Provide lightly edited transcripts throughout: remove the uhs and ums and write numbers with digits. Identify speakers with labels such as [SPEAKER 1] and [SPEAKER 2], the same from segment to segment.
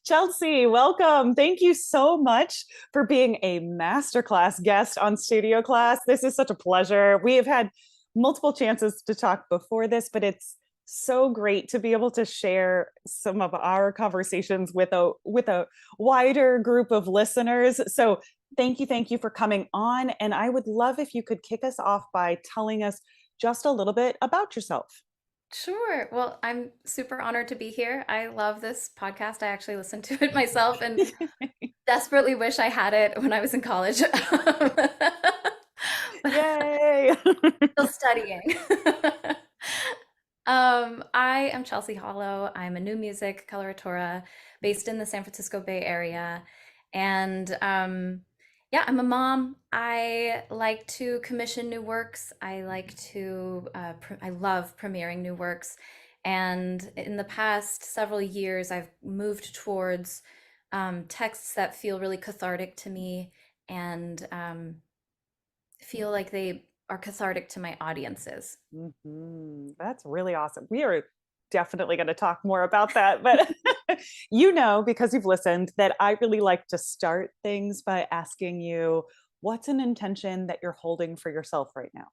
[SPEAKER 1] Chelsea, welcome. Thank you so much for being a masterclass guest on Studio Class. This is such a pleasure. We have had multiple chances to talk before this, but it's so great to be able to share some of our conversations with a wider group of listeners. So thank you for coming on. And I would love if you could kick us off by telling us just a little bit about yourself.
[SPEAKER 2] Sure. Well, I'm super honored to be here. I love this podcast. I actually listen to it myself and desperately wish I had it when I was in college. But
[SPEAKER 1] Yay.
[SPEAKER 2] still studying. I am Chelsea Hollow. I'm a new music coloratura based in the San Francisco Bay Area. And yeah, I'm a mom. I like to commission new works. I love premiering new works. And in the past several years, I've moved towards texts that feel really cathartic to me and feel like they are cathartic to my audiences.
[SPEAKER 1] That's really awesome. We are definitely going to talk more about that, but because you've listened, that I really like to start things by asking you, what's an intention that you're holding for yourself right now?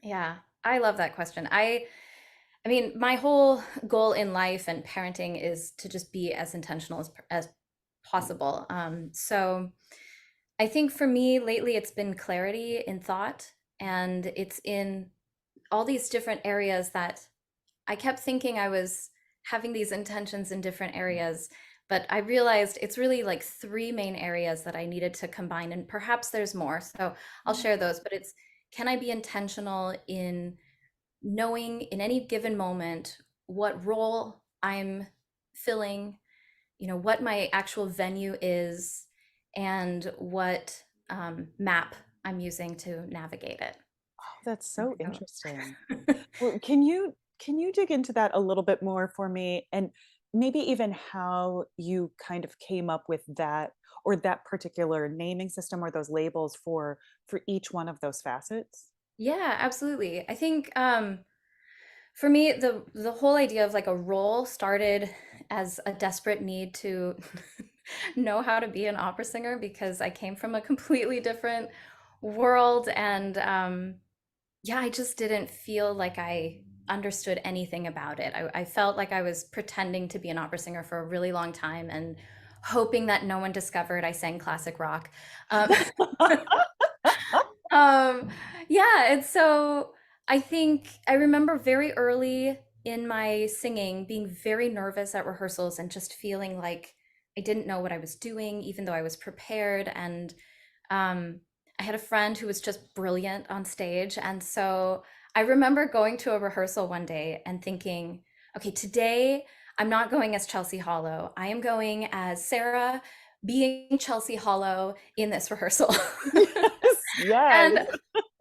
[SPEAKER 2] Yeah, I love that question. I mean, my whole goal in life and parenting is to just be as intentional as possible. So I think for me lately, it's been clarity in thought, and it's in all these different areas that I kept thinking I was having these intentions in different areas, but I realized it's really like three main areas that I needed to combine, and perhaps there's more. So I'll share those, but it's can I be intentional in knowing in any given moment what role I'm filling, what my actual venue is, and what map I'm using to navigate it.
[SPEAKER 1] Oh, that's so interesting.
[SPEAKER 2] So,
[SPEAKER 1] Well, can you dig into that a little bit more for me, and maybe even how you kind of came up with that, or that particular naming system, or those labels for each one of those facets?
[SPEAKER 2] yeah, absolutely. I think for me, the whole idea of like a role started as a desperate need to know how to be an opera singer because I came from a completely different world and yeah, I just didn't feel like I understood anything about it. I felt like I was pretending to be an opera singer for a really long time and hoping that no one discovered I sang classic rock. Um, um, yeah, and so I think I remember very early in my singing being very nervous at rehearsals and just feeling like I didn't know what I was doing, even though I was prepared. And I had a friend who was just brilliant on stage. And so I remember going to a rehearsal one day and thinking, okay, today I'm not going as Chelsea Hollow. I am going as Sarah being Chelsea Hollow in this rehearsal.
[SPEAKER 1] Yes, yes.
[SPEAKER 2] And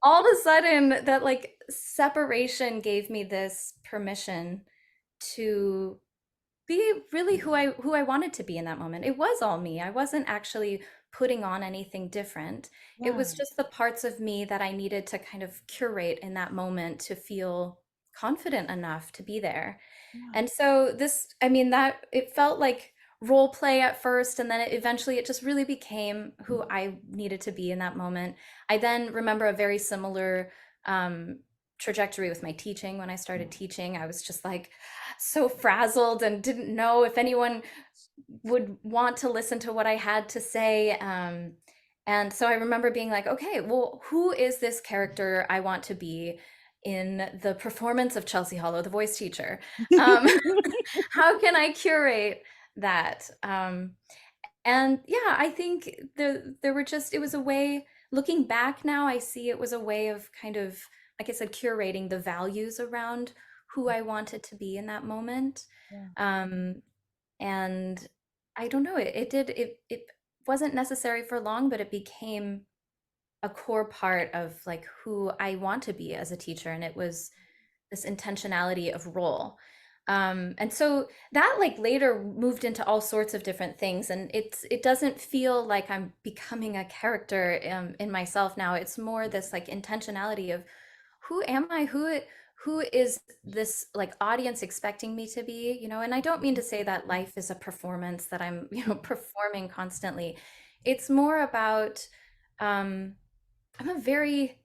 [SPEAKER 2] all of a sudden, that like separation gave me this permission to be really who I wanted to be in that moment. It was all me. I wasn't actually putting on anything different. It was
[SPEAKER 1] Yeah,
[SPEAKER 2] just the parts of me that I needed to kind of curate in that moment to feel confident enough to be there.
[SPEAKER 1] yeah.
[SPEAKER 2] And so I mean, that it felt like role play at first, and then eventually it just really became who I needed to be in that moment. I then remember a very similar trajectory with my teaching. When I started teaching, I was just like so frazzled and didn't know if anyone would want to listen to what I had to say. And so I remember being like, okay, well, who is this character I want to be in the performance of Chelsea Hollow, the voice teacher? Um, how can I curate that? And yeah, I think there were just, it was a way, looking back now, I see it was a way of kind of, like I said, curating the values around who I wanted to be in that moment.
[SPEAKER 1] Yeah.
[SPEAKER 2] Um, and I don't know, it wasn't necessary for long, but it became a core part of like who I want to be as a teacher. And it was this intentionality of role. And so that like later moved into all sorts of different things. And it doesn't feel like I'm becoming a character in myself now. It's more this like intentionality of who am I? who is this like audience expecting me to be, you know? And I don't mean to say that life is a performance that I'm, you know, performing constantly. It's more about um I'm a very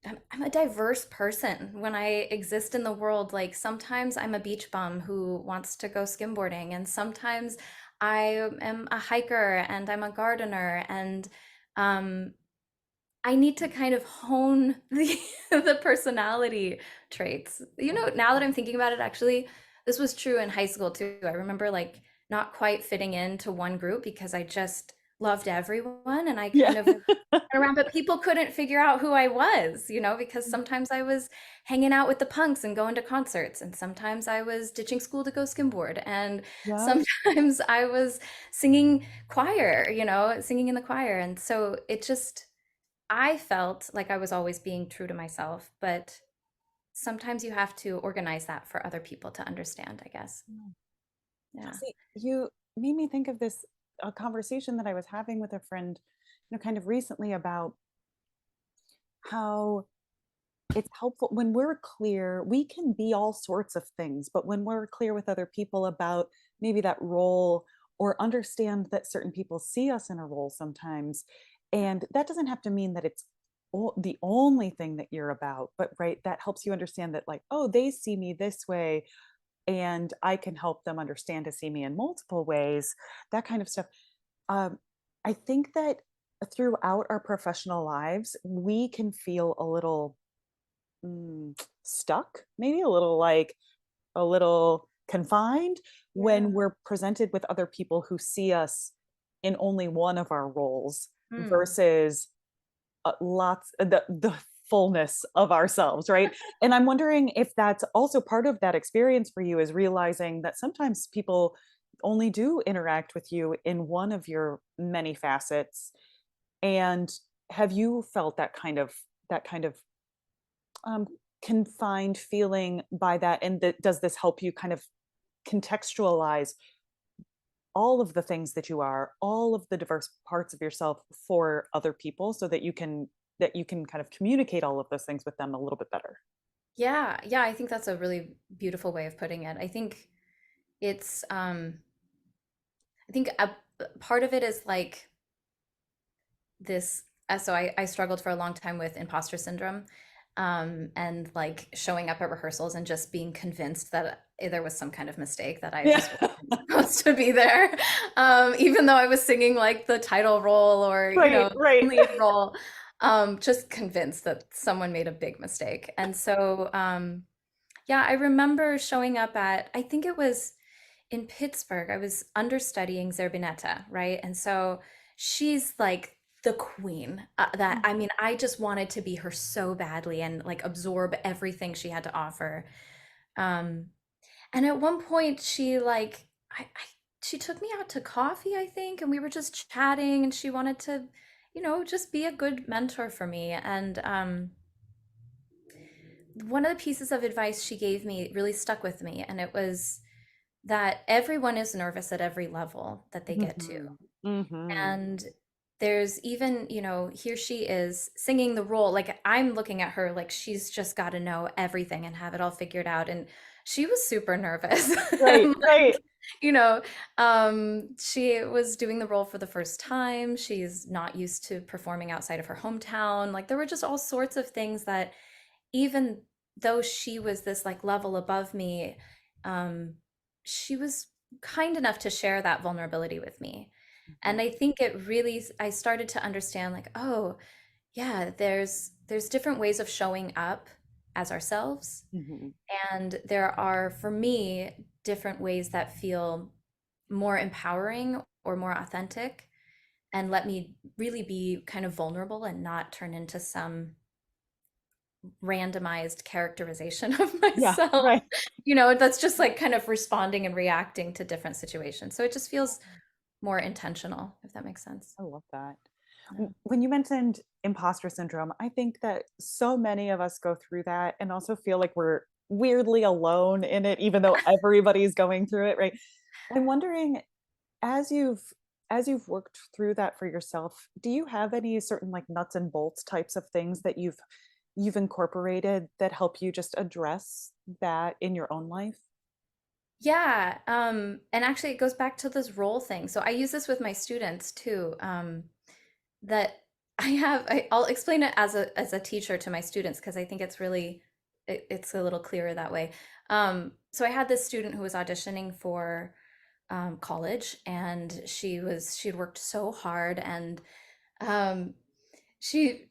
[SPEAKER 2] I'm a diverse person when I exist in the world. Like sometimes I'm a beach bum who wants to go skimboarding, and sometimes I am a hiker and I'm a gardener, and um, I need to kind of hone the the personality traits. You know, now that I'm thinking about it, actually, this was true in high school too. I remember like not quite fitting into one group because I just loved everyone, and I
[SPEAKER 1] Yeah.
[SPEAKER 2] kind of around, but people couldn't figure out who I was, you know, because sometimes I was hanging out with the punks and going to concerts, and sometimes I was ditching school to go skimboard, and
[SPEAKER 1] Yeah.
[SPEAKER 2] sometimes I was singing choir, you know, singing in the choir. And so it just, I felt like I was always being true to myself, but sometimes you have to organize that for other people to understand, I guess. Yeah.
[SPEAKER 1] See, you made me think of this a conversation that I was having with a friend, kind of recently about how it's helpful when we're clear. We can be all sorts of things, but when we're clear with other people about maybe that role, or understand that certain people see us in a role sometimes, and that doesn't have to mean that it's the only thing that you're about, but right, that helps you understand that, like, oh, they see me this way, and I can help them understand to see me in multiple ways, that kind of stuff. Um, I think that throughout our professional lives, we can feel a little stuck, maybe a little, like, a little confined when
[SPEAKER 2] Yeah.
[SPEAKER 1] we're presented with other people who see us in only one of our roles
[SPEAKER 2] Hmm.
[SPEAKER 1] versus lots the fullness of ourselves, right? And I'm wondering if that's also part of that experience for you, is realizing that sometimes people only do interact with you in one of your many facets. And have you felt that kind of um, confined feeling by that? And does this help you kind of contextualize all of the things that you are, all of the diverse parts of yourself for other people, so that you can kind of communicate all of those things with them a little bit better?
[SPEAKER 2] Yeah, yeah, I think that's a really beautiful way of putting it. I think it's I think a part of it is like this so I struggled for a long time with imposter syndrome, and like showing up at rehearsals and just being convinced that there was some kind of mistake, that I
[SPEAKER 1] Yeah.
[SPEAKER 2] just wasn't supposed to be there, even though I was singing like the title role or, you
[SPEAKER 1] Right,
[SPEAKER 2] know,
[SPEAKER 1] right.
[SPEAKER 2] lead role, just convinced that someone made a big mistake. And so yeah, I remember showing up at, I think it was in Pittsburgh. I was understudying Zerbinetta, right? And so she's like the queen. That, I mean, I just wanted to be her so badly and like absorb everything she had to offer. Um, and at one point, she like, she took me out to coffee, I think, and we were just chatting, and she wanted to, you know, just be a good mentor for me. And one of the pieces of advice she gave me really stuck with me, and it was that everyone is nervous at every level that they get to.
[SPEAKER 1] Mhm. Mhm.
[SPEAKER 2] And there's even, you know, here she is singing the role. Like I'm looking at her like she's just got to know everything and have it all figured out. And she was super nervous.
[SPEAKER 1] Right,
[SPEAKER 2] And
[SPEAKER 1] right.
[SPEAKER 2] like, you know, she was doing the role for the first time. She's not used to performing outside of her hometown. Like there were just all sorts of things that even though she was this like level above me, um, she was kind enough to share that vulnerability with me. And
[SPEAKER 1] Mhm.
[SPEAKER 2] I think it really, I started to understand like, oh, yeah, there's different ways of showing up as ourselves.
[SPEAKER 1] Mhm.
[SPEAKER 2] And there are, for me, different ways that feel more empowering or more authentic and let me really be kind of vulnerable and not turn into some randomized characterization of
[SPEAKER 1] Yeah,
[SPEAKER 2] myself,
[SPEAKER 1] right.
[SPEAKER 2] you know, that's just like kind of responding and reacting to different situations. So it just feels more intentional, if that makes sense.
[SPEAKER 1] I love that.
[SPEAKER 2] Yeah.
[SPEAKER 1] When you mentioned imposter syndrome, I think that so many of us go through that and also feel like we're weirdly alone in it, even though everybody's going through it, right? I'm wondering, as you've worked through that for yourself, do you have any certain, like, nuts and bolts types of things that you've you've incorporated that help you just address that in your own life?
[SPEAKER 2] Yeah, and actually it goes back to this role thing. So I use this with my students too. That I'll explain it as a teacher to my students because I think it's really it's a little clearer that way. So I had this student who was auditioning for college, and she'd worked so hard, and um, she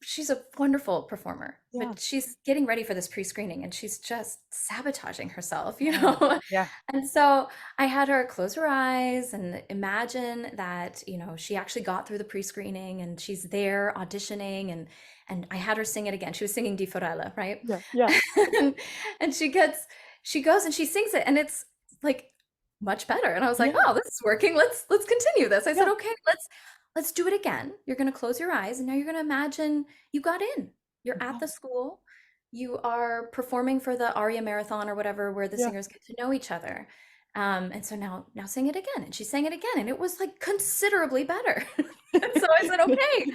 [SPEAKER 2] she's a wonderful performer,
[SPEAKER 1] Yeah.
[SPEAKER 2] but she's getting ready for this pre-screening and she's just sabotaging herself, you
[SPEAKER 1] Oh,
[SPEAKER 2] know?
[SPEAKER 1] yeah.
[SPEAKER 2] And so I had her close her eyes and imagine that, she actually got through the pre-screening and she's there auditioning, and I had her sing it again. She was singing Di Forella, right?
[SPEAKER 1] Yeah. Yeah.
[SPEAKER 2] and, and she goes and she sings it and it's like much better. And I was like,
[SPEAKER 1] Yeah.
[SPEAKER 2] oh, this is working. Let's continue this. I said,
[SPEAKER 1] Yeah.
[SPEAKER 2] okay, let's do it again. You're going to close your eyes and now you're going to imagine you got in. You're at
[SPEAKER 1] Yeah.
[SPEAKER 2] the school. You are performing for the Aria Marathon or whatever, where the
[SPEAKER 1] Yeah.
[SPEAKER 2] singers get to know each other. And so now sing it again. And she sang it again, and it was like considerably better. And so I said, okay,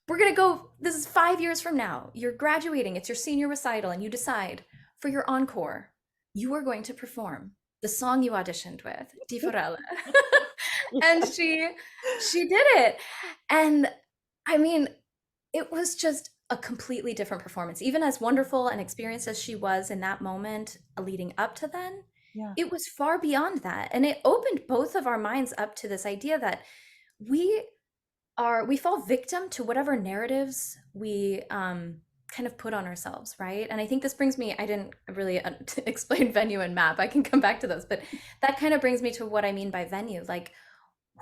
[SPEAKER 2] we're gonna go. This is 5 years from now. You're graduating. It's your senior recital, and you decide for your encore, you are going to perform the song you auditioned with, Di Forella. And she did it. And I mean, it was just a completely different performance. Even as wonderful and experienced as she was in that moment leading up to then,
[SPEAKER 1] Yeah.
[SPEAKER 2] it was far beyond that. And it opened both of our minds up to this idea that we we fall victim to whatever narratives we kind of put on ourselves, right? And I think this brings me, I didn't really explain venue and map. I can come back to those, but that kind of brings me to what I mean by venue. Like,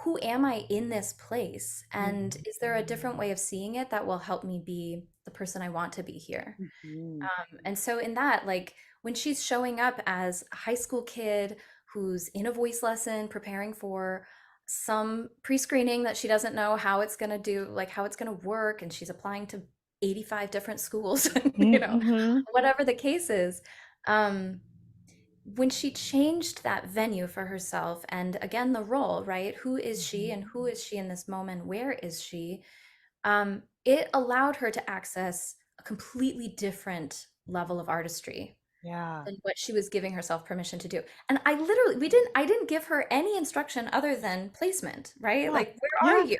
[SPEAKER 2] who am I in this place? And
[SPEAKER 1] Mhm.
[SPEAKER 2] is there a different way of seeing it that will help me be the person I want to be here?
[SPEAKER 1] Mhm.
[SPEAKER 2] And so in that, like when she's showing up as a high school kid who's in a voice lesson, preparing for some pre-screening that she doesn't know how it's going to do, like how it's going to work, and she's applying to 85 different schools,
[SPEAKER 1] Mhm.
[SPEAKER 2] whatever the case is. Um, when she changed that venue for herself, and again the role, right? Who is she,
[SPEAKER 1] Mhm.
[SPEAKER 2] and who is she in this moment? Where is she? It allowed her to access a completely different level of artistry
[SPEAKER 1] Yeah.
[SPEAKER 2] than what she was giving herself permission to do. And I literally, I didn't give her any instruction other than placement, right?
[SPEAKER 1] Yeah.
[SPEAKER 2] Like, where are
[SPEAKER 1] Yeah.
[SPEAKER 2] you?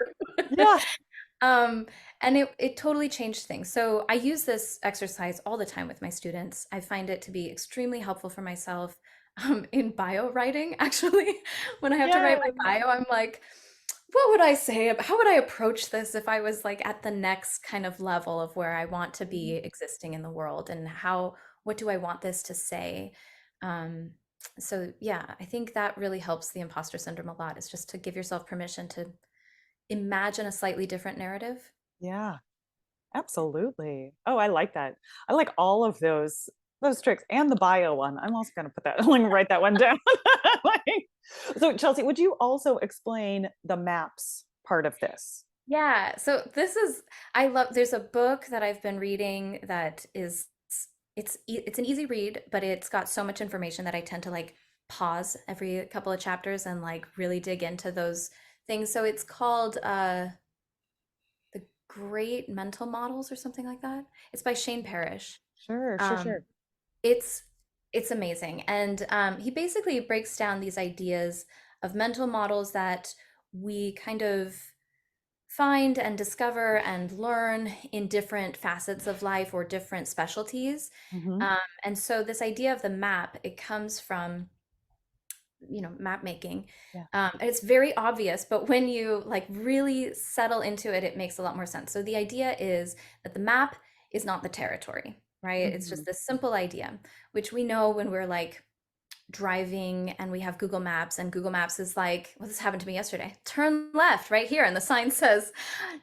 [SPEAKER 1] Yeah.
[SPEAKER 2] um, and it totally changed things. So I use this exercise all the time with my students. I find it to be extremely helpful for myself in bio writing, actually. When I have to write
[SPEAKER 1] Yeah.
[SPEAKER 2] my bio, I'm like, what would I say? How would I approach this if I was like at the next kind of level of where I want to be
[SPEAKER 1] Mhm.
[SPEAKER 2] existing in the world, and what do I want this to say? Um, so yeah, I think that really helps the imposter syndrome a lot, is just to give yourself permission to imagine a slightly different narrative.
[SPEAKER 1] Yeah. Absolutely. Oh, I like that. I like all of those tricks and the bio one. I'm also gonna put that like write that one down. Like, so Chelsea, would you also explain the maps part of this?
[SPEAKER 2] Yeah, so I love, there's a book that I've been reading that is it's an easy read, but it's got so much information that I tend to like pause every couple of chapters and like really dig into those things. So it's called The Great Mental Models or something like that. It's by Shane Parrish.
[SPEAKER 1] Sure, sure,
[SPEAKER 2] Um,
[SPEAKER 1] sure.
[SPEAKER 2] it's it's amazing, and he basically breaks down these ideas of mental models that we kind of find and discover and learn in different facets of life or different specialties.
[SPEAKER 1] Hmm.
[SPEAKER 2] And so this idea of the map, it comes from, map making.
[SPEAKER 1] Yeah.
[SPEAKER 2] And it's very obvious, but when you like really settle into it, it makes a lot more sense. So the idea is that the map is not the territory, right? It's
[SPEAKER 1] Hmm.
[SPEAKER 2] just this simple idea, which we know when we're like driving and we have Google Maps, and Google Maps is like, well, this happened to me yesterday. Turn left right here. And the sign says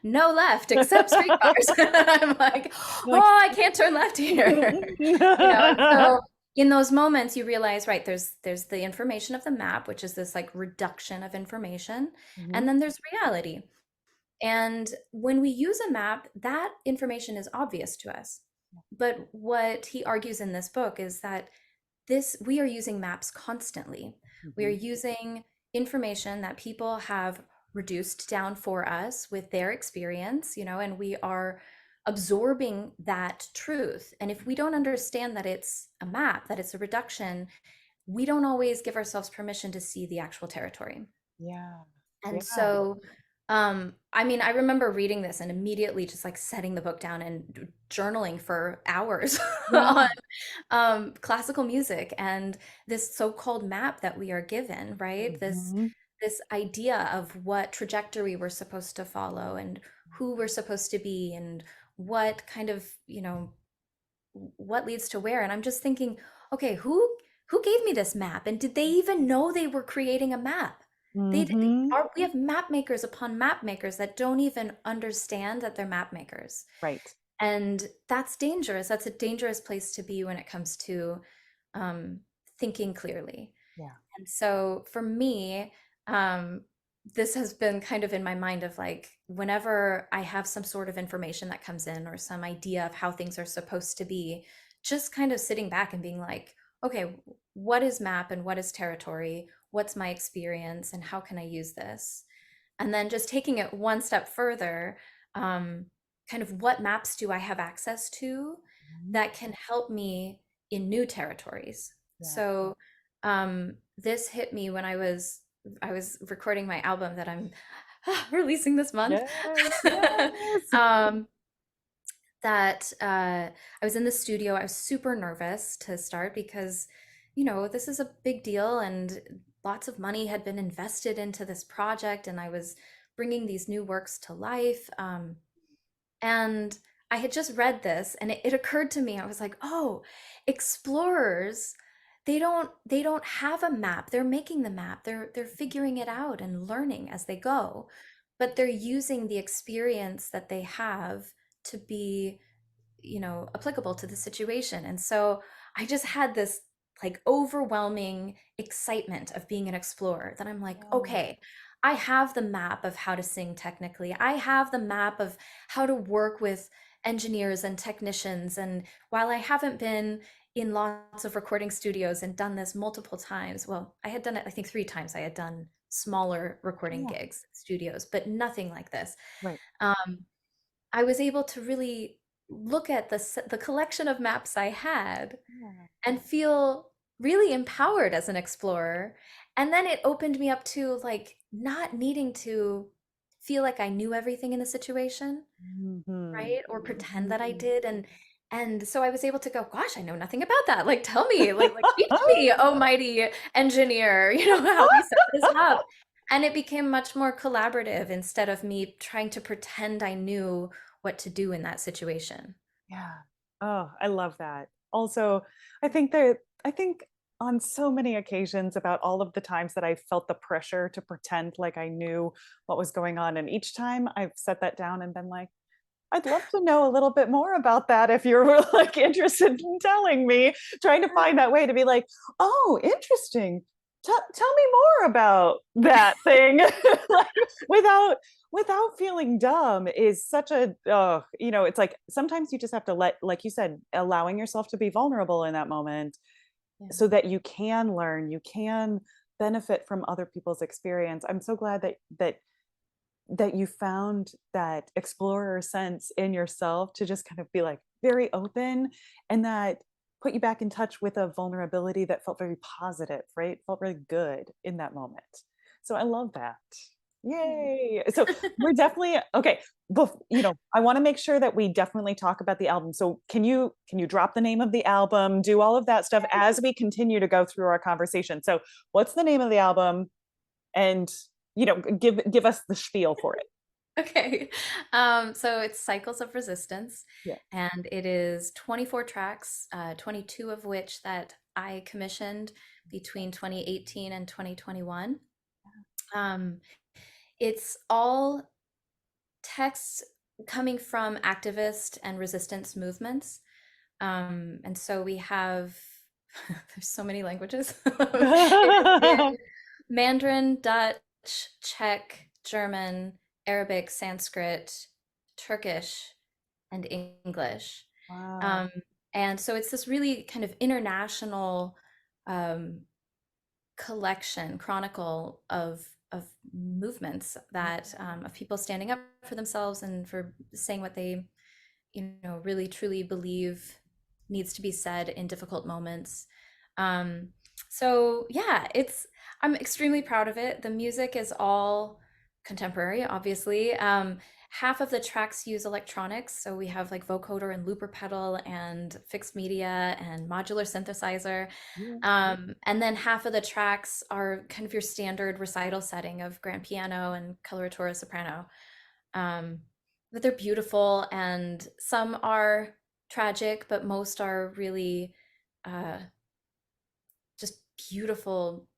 [SPEAKER 2] no left except streetcars. I'm like,
[SPEAKER 1] Like,
[SPEAKER 2] oh, I can't turn left here. And so in those moments you realize, right, there's the information of the map, which is this like reduction of information,
[SPEAKER 1] Mhm.
[SPEAKER 2] and then there's reality. And when we use a map, that information is obvious to us. But what he argues in this book is that this we are using maps constantly. We are
[SPEAKER 1] Mhm.
[SPEAKER 2] using information that people have reduced down for us with their experience, and we are absorbing that truth. And if we don't understand that it's a map, that it's a reduction, we don't always give ourselves permission to see the actual territory.
[SPEAKER 1] Yeah.
[SPEAKER 2] And
[SPEAKER 1] Yeah.
[SPEAKER 2] so, I mean, I remember reading this and immediately just like setting the book down and journaling for hours
[SPEAKER 1] Yeah.
[SPEAKER 2] on classical music and this so-called map that we are given, right?
[SPEAKER 1] Mhm.
[SPEAKER 2] This idea of what trajectory we're supposed to follow and who we're supposed to be and what kind of, what leads to where. And I'm just thinking, okay, who gave me this map? And did they even know they were creating a map?
[SPEAKER 1] Mhm.
[SPEAKER 2] We have map makers upon map makers that don't even understand that they're map makers.
[SPEAKER 1] Right.
[SPEAKER 2] And that's dangerous. That's a dangerous place to be when it comes to um, thinking clearly.
[SPEAKER 1] Yeah.
[SPEAKER 2] And so for me, um, this has been kind of in my mind of like, whenever I have some sort of information that comes in or some idea of how things are supposed to be, just kind of sitting back and being like, okay, what is map and what is territory? What's my experience and how can I use this? And then just taking it one step further, um, kind of what maps do I have access to
[SPEAKER 1] Mhm.
[SPEAKER 2] that can help me in new territories?
[SPEAKER 1] Yeah.
[SPEAKER 2] So this hit me when I was recording my album that I'm releasing this month.
[SPEAKER 1] Yes. Yes.
[SPEAKER 2] um, that I was in the studio. I was super nervous to start because, this is a big deal and lots of money had been invested into this project, and I was bringing these new works to life. And I had just read this, and it occurred to me. I was like, oh, explorers, they don't have a map. They're making the map. They're figuring it out and learning as they go, but they're using the experience that they have to be applicable to the situation. And so I just had this like overwhelming excitement of being an explorer that I'm like,
[SPEAKER 1] Yeah.
[SPEAKER 2] okay, I have the map of how to sing technically. I have the map of how to work with engineers and technicians. And while I haven't been in lots of recording studios and done this multiple times, well, I had done it, I think 3 times. I had done smaller recording
[SPEAKER 1] Yeah.
[SPEAKER 2] gigs, studios, but nothing like this.
[SPEAKER 1] Right.
[SPEAKER 2] Um, I was able to really look at the collection of maps I had
[SPEAKER 1] Yeah.
[SPEAKER 2] and feel really empowered as an explorer. And then it opened me up to like not needing to feel like I knew everything in the situation,
[SPEAKER 1] Mhm.
[SPEAKER 2] right? Or pretend that I
[SPEAKER 1] Mhm.
[SPEAKER 2] did. And so I was able to go, gosh, I know nothing about that. Like tell me, like teach me, oh mighty engineer, how we set this up. And it became much more collaborative instead of me trying to pretend I knew what to do in that situation.
[SPEAKER 1] Yeah. Oh, I love that. Also, I think on so many occasions about all of the times that I felt the pressure to pretend like I knew what was going on. And each time I've set that down and been like, I'd love to know a little bit more about that if you're like interested in telling me, trying to find that way to be like, oh, interesting. Tell me more about that thing. Like without without feeling dumb is such a it's like sometimes you just have to let, like you said, allowing yourself to be vulnerable in that moment
[SPEAKER 2] Yeah.
[SPEAKER 1] so that you can learn, you can benefit from other people's experience. I'm so glad that you found that explorer sense in yourself to just kind of be like very open, and that put you back in touch with a vulnerability that felt very positive, right? Felt really good in that moment. So I love that. Yay. So we're definitely okay. I want to make sure that we definitely talk about the album. So can you drop the name of the album, do all of that stuff as we continue to go through our conversation? So what's the name of the album? And give us the spiel for it.
[SPEAKER 2] Okay. So it's Cycles of Resistance,
[SPEAKER 1] Yeah.
[SPEAKER 2] and it is 24 tracks, 22 of which that I commissioned between 2018 and 2021. Um, it's all texts coming from activist and resistance movements. And so we have, there's so many languages. It is in Mandarin, Dutch, Czech, German, Arabic, Sanskrit, Turkish, and English.
[SPEAKER 1] Wow.
[SPEAKER 2] Um, and so it's this really kind of international um, collection, chronicle of movements that of people standing up for themselves and for saying what they really truly believe needs to be said in difficult moments. Um, so yeah, I'm extremely proud of it. The music is all contemporary, obviously. Half of the tracks use electronics, so we have like vocoder and looper pedal and fixed media and modular synthesizer.
[SPEAKER 1] Yeah.
[SPEAKER 2] And then half of the tracks are kind of your standard recital setting of grand piano and coloratura soprano. Um, but they're beautiful, and some are tragic, but most are really uh, just beautiful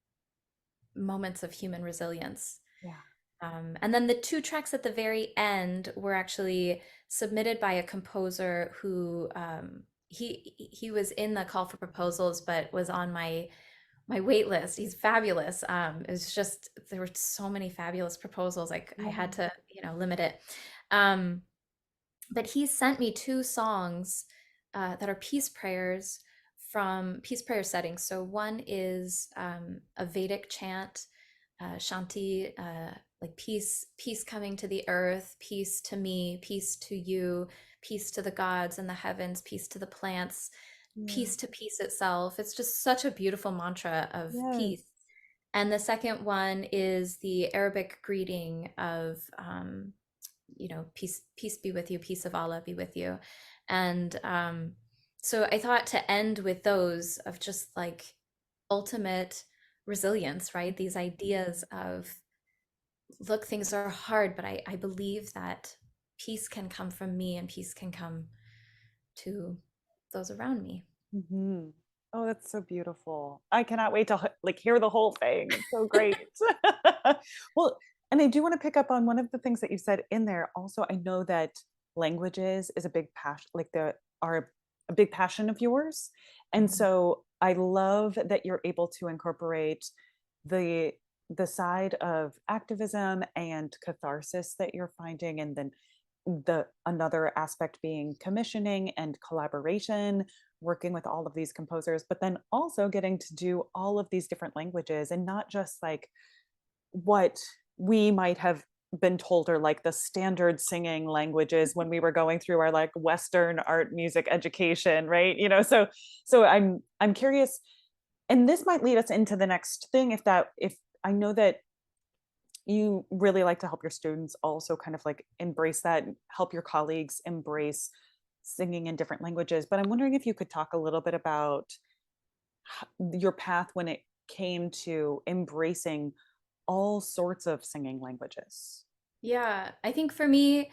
[SPEAKER 2] moments of human resilience.
[SPEAKER 1] Yeah.
[SPEAKER 2] And then the two tracks at the very end were actually submitted by a composer who he was in the call for proposals, but was on my wait list. He's fabulous. It was just there were so many fabulous proposals. Like I
[SPEAKER 1] Yeah.
[SPEAKER 2] had to, limit it. Um, but he sent me two songs that are peace prayers from peace prayer settings. So one is a Vedic chant, Shanti, like peace coming to the earth, peace to me, peace to you, peace to the gods and the heavens, peace to the plants,
[SPEAKER 1] Yeah.
[SPEAKER 2] peace to peace itself. It's just such a beautiful mantra of peace.
[SPEAKER 1] Yes.
[SPEAKER 2] And the second one is the Arabic greeting of, peace be with you, peace of Allah be with you. And so I thought to end with those of just like ultimate resilience, right? These ideas of, look, things are hard, but I believe that peace can come from me and peace can come to those around me.
[SPEAKER 1] Mhm. Oh, that's so beautiful. I cannot wait to like hear the whole thing. It's so great. Well, and I do want to pick up on one of the things that you said in there. Also, I know that languages is a big passion, like there are a big passion of yours. And
[SPEAKER 2] Mhm.
[SPEAKER 1] so I love that you're able to incorporate the the side of activism and catharsis that you're finding, and then the another aspect being commissioning and collaboration, working with all of these composers, but then also getting to do all of these different languages, and not just like what we might have been told are like the standard singing languages when we were going through our like Western art music education, right? So I'm curious, and this might lead us into the next thing, if I know that you really like to help your students also kind of like embrace that, help your colleagues embrace singing in different languages. But I'm wondering if you could talk a little bit about your path when it came to embracing all sorts of singing languages.
[SPEAKER 2] Yeah, I think for me,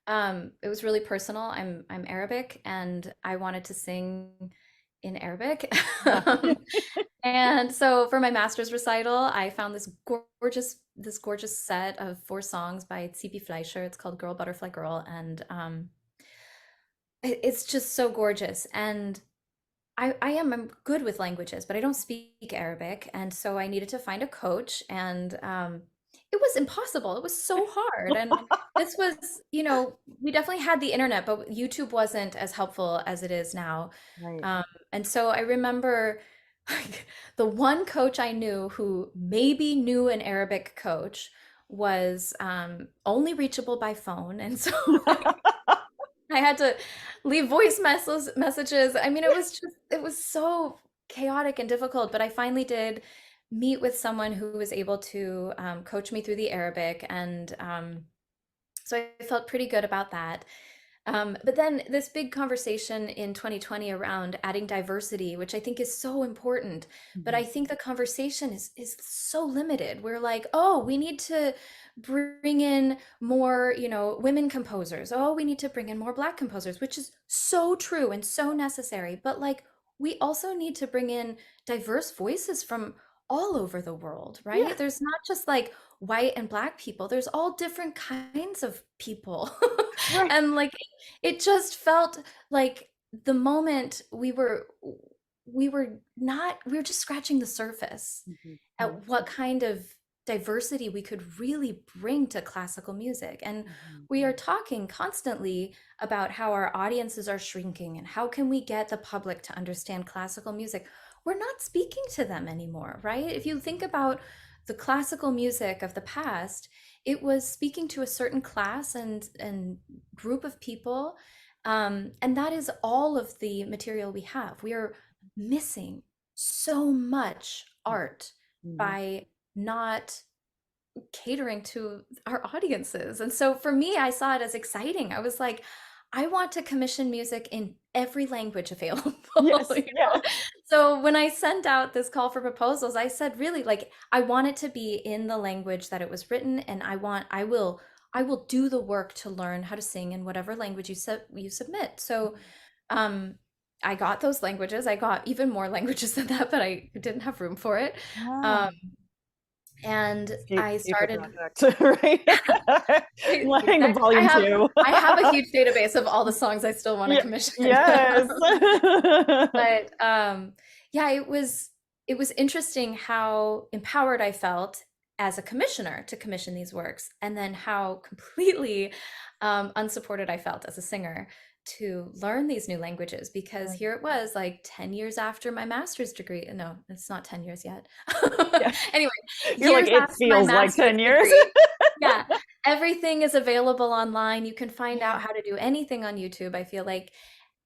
[SPEAKER 2] it was really personal. I'm Arabic, and I wanted to sing in Arabic.
[SPEAKER 1] Yeah.
[SPEAKER 2] And so for my master's recital, I found this gorgeous set of four songs by Tsipi Fleischer. It's called Girl Butterfly Girl, and it's just so gorgeous. And I'm good with languages, but I don't speak Arabic, and so I needed to find a coach, and it was impossible. It was so hard, and this was, we definitely had the internet, but YouTube wasn't as helpful as it is now.
[SPEAKER 1] Right.
[SPEAKER 2] Um, and so I remember like, the one coach I knew who maybe knew an Arabic coach was only reachable by phone, and so I had to leave voice messages. I mean, it was so chaotic and difficult, but I finally did meet with someone who was able to coach me through the Arabic. And so I felt pretty good about that. But then this big conversation in 2020 around adding diversity, which I think is so important, but I
[SPEAKER 1] Mhm.
[SPEAKER 2] think the conversation is so limited. We're like, oh, we need to bring in more, women composers. Oh, we need to bring in more Black composers, which is so true and so necessary. But like, we also need to bring in diverse voices from all over the world,
[SPEAKER 1] Yeah.
[SPEAKER 2] right? There's not just like white and Black people, there's all different kinds of people.
[SPEAKER 1] Right.
[SPEAKER 2] And like it just felt like the moment we were just scratching the surface
[SPEAKER 1] Mhm.
[SPEAKER 2] at what kind of diversity we could really bring to classical music. And
[SPEAKER 1] Mhm.
[SPEAKER 2] we are talking constantly about how our audiences are shrinking and how can we get the public to understand classical music. We're not speaking to them anymore, right? If you think about the classical music of the past, it was speaking to a certain class and group of people, And that is all of the material we have. We are missing so much art
[SPEAKER 1] Mhm.
[SPEAKER 2] by not catering to our audiences. And so for me, I saw it as exciting. I was like, I want to commission music in every language available,
[SPEAKER 1] Yes,
[SPEAKER 2] you
[SPEAKER 1] yeah.
[SPEAKER 2] know? So when I sent out this call for proposals, I said really like I want it to be in the language that it was written, and I will do the work to learn how to sing in whatever language you submit. So um I got those languages. I got even more languages than that, but I didn't have room for it.
[SPEAKER 1] Yeah.
[SPEAKER 2] Um, and I
[SPEAKER 1] Future
[SPEAKER 2] started
[SPEAKER 1] project, right? Like
[SPEAKER 2] exactly. I
[SPEAKER 1] volume
[SPEAKER 2] have
[SPEAKER 1] two.
[SPEAKER 2] I have a huge database of all the songs I still want to
[SPEAKER 1] Yeah,
[SPEAKER 2] commission.
[SPEAKER 1] yes.
[SPEAKER 2] But yeah, it was interesting how empowered I felt as a commissioner to commission these works, and then how completely unsupported I felt as a singer to learn these new languages, because
[SPEAKER 1] Right.
[SPEAKER 2] here it was like 10 years after my master's degree. No, it's not 10 years yet.
[SPEAKER 1] Yeah.
[SPEAKER 2] Anyway,
[SPEAKER 1] You're like,
[SPEAKER 2] years
[SPEAKER 1] it
[SPEAKER 2] after my
[SPEAKER 1] feels like
[SPEAKER 2] master's
[SPEAKER 1] 10 years.
[SPEAKER 2] degree. Yeah, everything is available online. You can find
[SPEAKER 1] Yeah.
[SPEAKER 2] out how to do anything on YouTube, I feel like.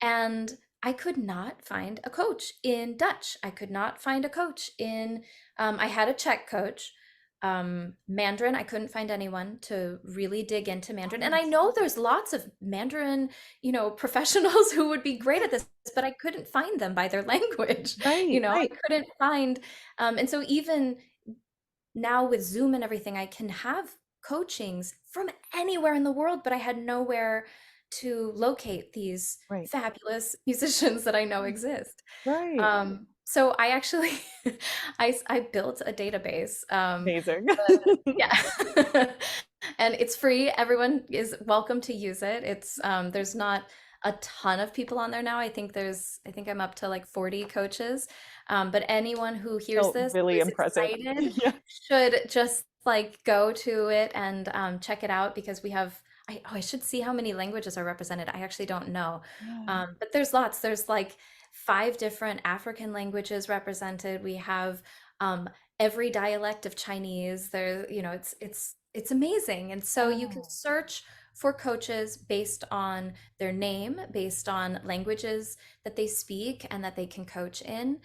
[SPEAKER 2] And I could not find a coach in Dutch. I could not find a coach in, I had a Czech coach. Mandarin, I couldn't find anyone to really dig into Mandarin. And I know there's lots of Mandarin, professionals who would be great at this, but I couldn't find them by their language.
[SPEAKER 1] Right,
[SPEAKER 2] I
[SPEAKER 1] right.
[SPEAKER 2] couldn't find, and so even now with Zoom and everything, I can have coachings from anywhere in the world, but I had nowhere to locate these
[SPEAKER 1] Right.
[SPEAKER 2] fabulous musicians that I know exist.
[SPEAKER 1] Right.
[SPEAKER 2] So I actually I built a database.
[SPEAKER 1] Amazing.
[SPEAKER 2] Yeah. And it's free. Everyone is welcome to use it. There's not a ton of people on there now. I think I'm up to like 40 coaches. But anyone who hears
[SPEAKER 1] Still
[SPEAKER 2] this who
[SPEAKER 1] really
[SPEAKER 2] is
[SPEAKER 1] impressive.
[SPEAKER 2] excited
[SPEAKER 1] Yeah.
[SPEAKER 2] should just like go to it and check it out, because we have I should see how many languages are represented. I actually don't know.
[SPEAKER 1] Yeah.
[SPEAKER 2] But there's lots. There's like 5 different African languages represented. We have every dialect of Chinese. It's amazing. And so you can
[SPEAKER 1] Wow.
[SPEAKER 2] search for coaches based on their name, based on languages that they speak and that they can coach in,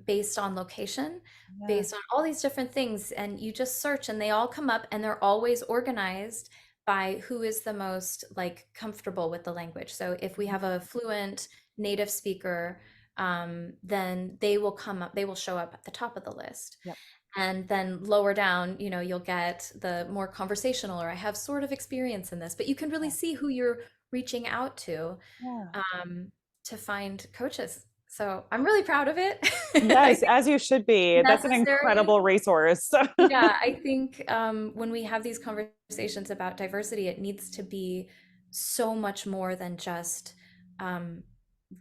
[SPEAKER 2] based on location,
[SPEAKER 1] Yeah.
[SPEAKER 2] based on all these different things. And you just search and they all come up, and they're always organized by who is the most like comfortable with the language. So if we have a fluent native speaker, then they will show up at the top of the list.
[SPEAKER 1] Yep.
[SPEAKER 2] And then lower down, you'll get the more conversational, or I have sort of experience in this, but you can really
[SPEAKER 1] Yeah.
[SPEAKER 2] see who you're reaching out
[SPEAKER 1] Yeah.
[SPEAKER 2] um, to find coaches. So I'm really proud of it. I
[SPEAKER 1] Yes,
[SPEAKER 2] think
[SPEAKER 1] as you should be. That's an
[SPEAKER 2] necessary.
[SPEAKER 1] incredible resource.
[SPEAKER 2] Yeah, I think when we have these conversations about diversity, it needs to be so much more than just um,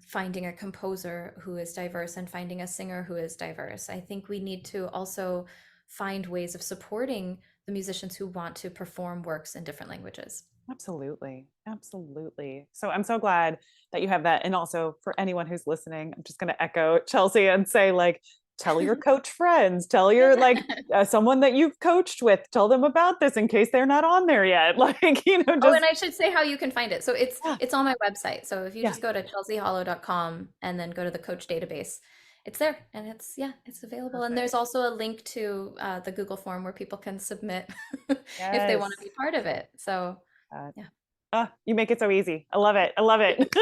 [SPEAKER 2] finding a composer who is diverse and finding a singer who is diverse. I think we need to also find ways of supporting the musicians who want to perform works in different languages.
[SPEAKER 1] Absolutely. Absolutely. So I'm so glad that you have that. And also for anyone who's listening, I'm just going to echo Chelsea and say, like, tell your coach friends, tell your, like, someone that you've coached with, tell them about this in case they're not on there yet. Like,
[SPEAKER 2] Oh, and
[SPEAKER 1] just,
[SPEAKER 2] I should say how you can find it. So it's
[SPEAKER 1] yeah,
[SPEAKER 2] it's on my website. So if you
[SPEAKER 1] yeah,
[SPEAKER 2] just go to chelseahollow.com and then go to the coach database, it's there, and it's available. And there's
[SPEAKER 1] perfect.
[SPEAKER 2] also a link to the Google form where people can submit if they want to
[SPEAKER 1] Yes.
[SPEAKER 2] be part of it. So
[SPEAKER 1] Uh,
[SPEAKER 2] yeah.
[SPEAKER 1] you make it so easy. I love it. I love it.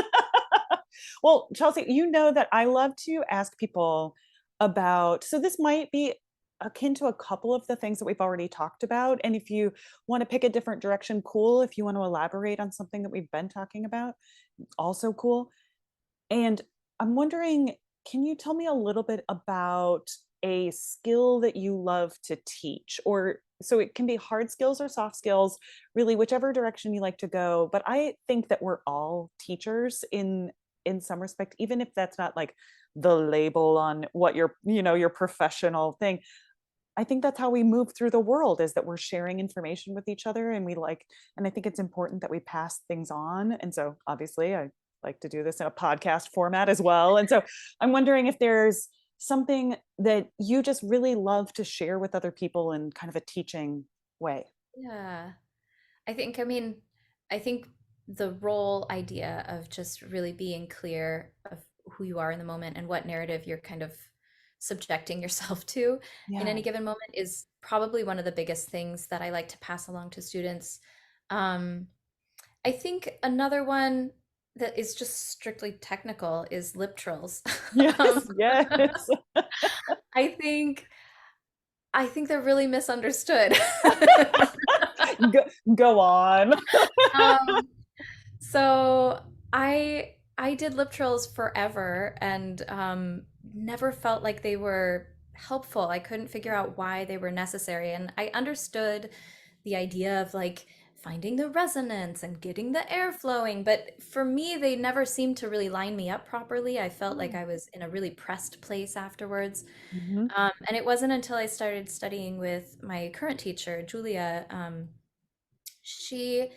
[SPEAKER 1] Well, Chelsea, you know that I love to ask people about, so this might be akin to a couple of the things that we've already talked about. And if you want to pick a different direction, cool. If you want to elaborate on something that we've been talking about, also cool. And I'm wondering, can you tell me a little bit about a skill that you love to teach? Or so it can be hard skills or soft skills, really whichever direction you like to go. But I think that we're all teachers in some respect, even if that's not like the label on what your professional thing. I think that's how we move through the world, is that we're sharing information with each other, and and I think it's important that we pass things on. And so obviously I like to do this in a podcast format as well. And so I'm wondering if there's something that you just really love to share with other people in kind of a teaching way.
[SPEAKER 2] Yeah. I think, I mean, I think the role idea of just really being clear of who you are in the moment and what narrative you're kind of subjecting yourself to in
[SPEAKER 1] Yeah.
[SPEAKER 2] any given moment is probably one of the biggest things that I like to pass along to students. Um, I think another one that is just strictly technical is lip trills. Um,
[SPEAKER 1] Yes, yes.
[SPEAKER 2] I think I think they're really misunderstood.
[SPEAKER 1] Go, go on.
[SPEAKER 2] Um, so I did lip trills forever and never felt like they were helpful. I couldn't figure out why they were necessary. And I understood the idea of like finding the resonance and getting the air flowing, but for me, they never seemed to really line me up properly. I felt like I was in a really pressed place afterwards.
[SPEAKER 1] Mhm.
[SPEAKER 2] And it wasn't until I started studying with my current teacher, Julia, she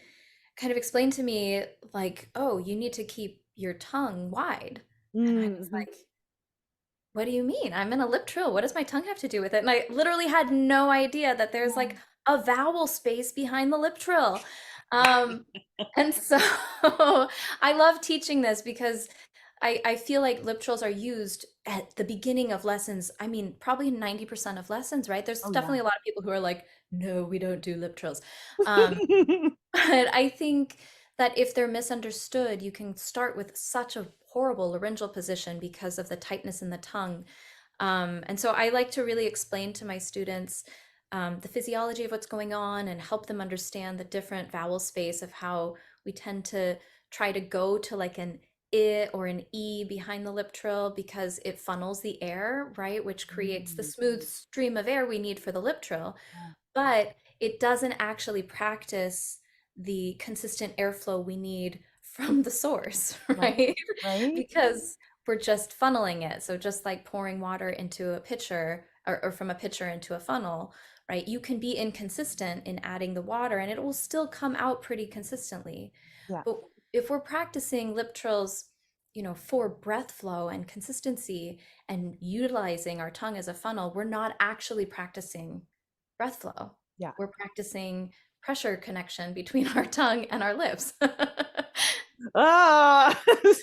[SPEAKER 2] kind of explained to me like, "Oh, you need to keep your tongue wide." And I was
[SPEAKER 1] Mhm.
[SPEAKER 2] like, "What do you mean? I'm in a lip trill. What does my tongue have to do with it?" And I literally had no idea that there's
[SPEAKER 1] Yeah.
[SPEAKER 2] like a vowel space behind the lip trill. Um, and so I love teaching this because I feel like lip trills are used at the beginning of lessons. I mean, probably 90% of lessons, right? There's
[SPEAKER 1] Oh
[SPEAKER 2] definitely
[SPEAKER 1] yeah.
[SPEAKER 2] a lot of people who are like, no, we don't do lip trills. Um, but I think that if they're misunderstood, you can start with such a horrible laryngeal position because of the tightness in the tongue. And so I like to really explain to my students the physiology of what's going on and help them understand the different vowel space of how we tend to try to go to like an I or an E behind the lip trill because it funnels the air, right? Which creates the
[SPEAKER 1] Mm,
[SPEAKER 2] smooth stream of air we need for the lip trill,
[SPEAKER 1] yeah.
[SPEAKER 2] but it doesn't actually practice the consistent airflow we need from the source,
[SPEAKER 1] Right,
[SPEAKER 2] right?
[SPEAKER 1] right.
[SPEAKER 2] Because we're just funneling it. So just like pouring water into a pitcher or from a pitcher into a funnel, right? You can be inconsistent in adding the water and it will still come out pretty consistently.
[SPEAKER 1] Yeah,
[SPEAKER 2] But if we're practicing lip trills, for breath flow and consistency and utilizing our tongue as a funnel, we're not actually practicing breath flow.
[SPEAKER 1] yeah.
[SPEAKER 2] We're practicing pressure connection between our tongue and our lips.
[SPEAKER 1] Ah,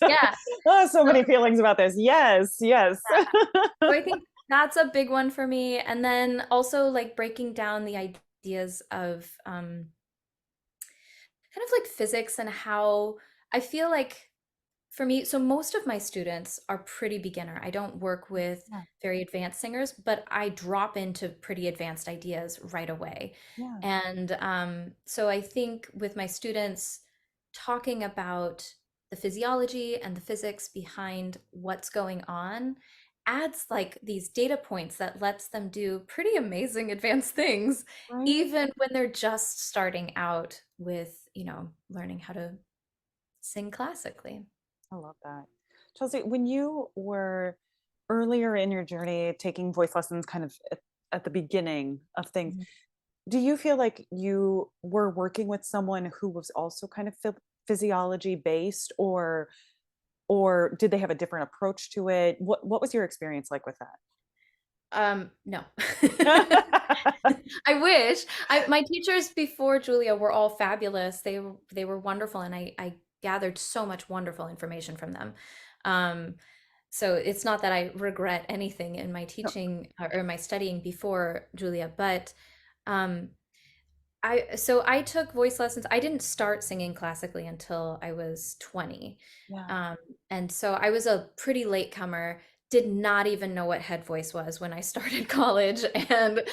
[SPEAKER 2] Yeah.
[SPEAKER 1] so
[SPEAKER 2] So,
[SPEAKER 1] many feelings about this. Yes, yes.
[SPEAKER 2] so I think that's a big one for me. And then also like breaking down the ideas of kind of like physics and how I feel like for me, so most of my students are pretty beginner. I don't work with
[SPEAKER 1] Yeah,
[SPEAKER 2] very advanced singers, but I drop into pretty advanced ideas right away.
[SPEAKER 1] yeah,
[SPEAKER 2] And so I think with my students, talking about the physiology and the physics behind what's going on adds like these data points that lets them do pretty amazing advanced things,
[SPEAKER 1] right.
[SPEAKER 2] even when they're just starting out with, learning how to sing classically.
[SPEAKER 1] I love that. Chelsea, when you were earlier in your journey taking voice lessons kind of at the beginning of things, do you feel like you were working with someone who was also kind of physiology based, or did they have a different approach to it? What was your experience like with
[SPEAKER 2] No.
[SPEAKER 1] that?
[SPEAKER 2] I wish. My teachers before Julia were all fabulous. They were wonderful, and I gathered so much wonderful information from them. Um, so it's not that I regret anything in my
[SPEAKER 1] No.
[SPEAKER 2] teaching or my studying before Julia, but um, I took voice lessons. I didn't start singing classically until I was 20.
[SPEAKER 1] Yeah.
[SPEAKER 2] Um, and so I was a pretty late comer, did not even know what head voice was when I started college and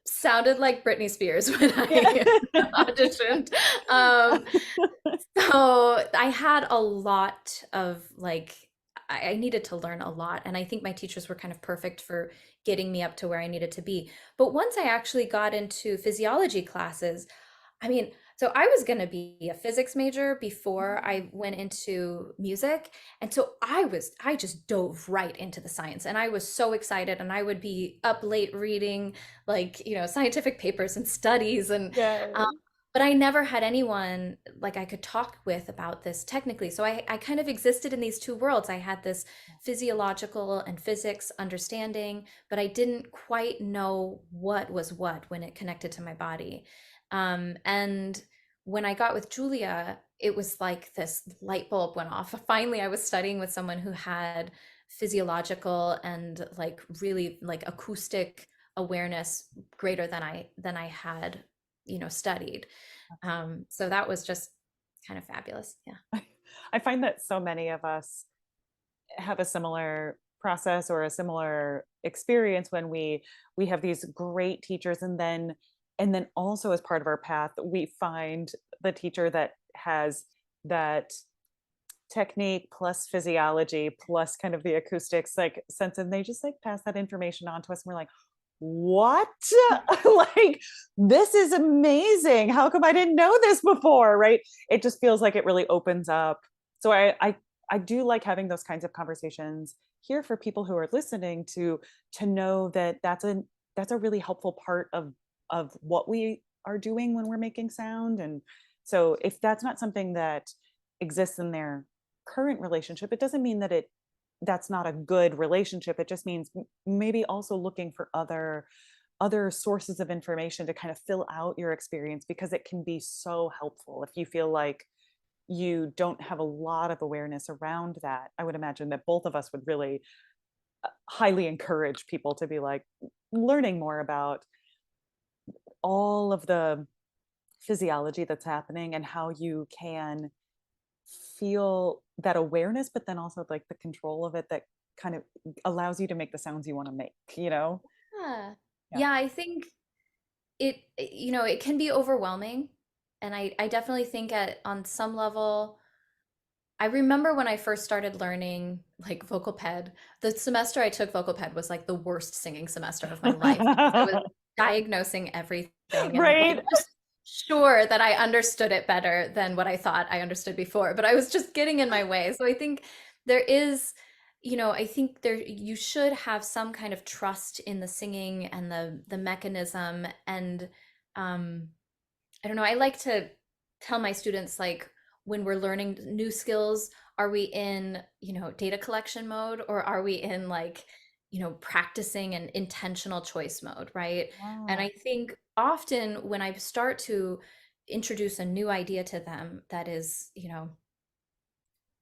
[SPEAKER 2] sounded like Britney Spears when I
[SPEAKER 1] Yeah.
[SPEAKER 2] auditioned. Um, so I had a lot of like, I needed to learn a lot. And I think my teachers were kind of perfect for getting me up to where I needed to be. But once I actually got into physiology classes, I mean, so I was going to be a physics major before I went into music. And so I just dove right into the science and I was so excited and I would be up late reading like, scientific papers and studies and
[SPEAKER 1] Yeah.
[SPEAKER 2] but I never had anyone like I could talk with about this technically. So I kind of existed in these two worlds. I had this physiological and physics understanding, but I didn't quite know what was what when it connected to my body. And when I got with Julia, it was like this light bulb went off. Finally, I was studying with someone who had physiological and like really like acoustic awareness greater than I had, studied. So that was just kind of fabulous. Yeah.
[SPEAKER 1] I find that so many of us have a similar process or a similar experience when we have these great teachers, and then also as part of our path we find the teacher that has that technique plus physiology plus kind of the acoustics like sense, and they just like pass that information on to us and we're like, what? Like, this is amazing, how come I didn't know this before, right? It just feels like it really opens up. So I do like having those kinds of conversations here for people who are listening to know that that's a really helpful part of what we are doing when we're making sound. And so if that's not something that exists in their current relationship, it doesn't mean that that's not a good relationship. It just means maybe also looking for other sources of information to kind of fill out your experience, because it can be so helpful if you feel like you don't have a lot of awareness around that. I would imagine that both of us would really highly encourage people to be like learning more about all of the physiology that's happening and how you can feel that awareness, but then also like the control of it that kind of allows you to make the sounds you want to make, you know?
[SPEAKER 2] Yeah.
[SPEAKER 1] Yeah.
[SPEAKER 2] Yeah, I think it can be overwhelming. And I definitely think on some level, I remember when I first started learning like vocal ped, the semester I took vocal ped was like the worst singing semester of my life. I was diagnosing everything and like
[SPEAKER 1] Right.
[SPEAKER 2] just sure that I understood it better than what I thought I understood before, but I was just getting in my way. So I think there is, I think you should have some kind of trust in the singing and the mechanism. And I don't know, I like to tell my students like when we're learning new skills, are we in, data collection mode, or are we in like, practicing and intentional choice mode, right? And
[SPEAKER 1] Yeah.
[SPEAKER 2] I think often when I start to introduce a new idea to them that is,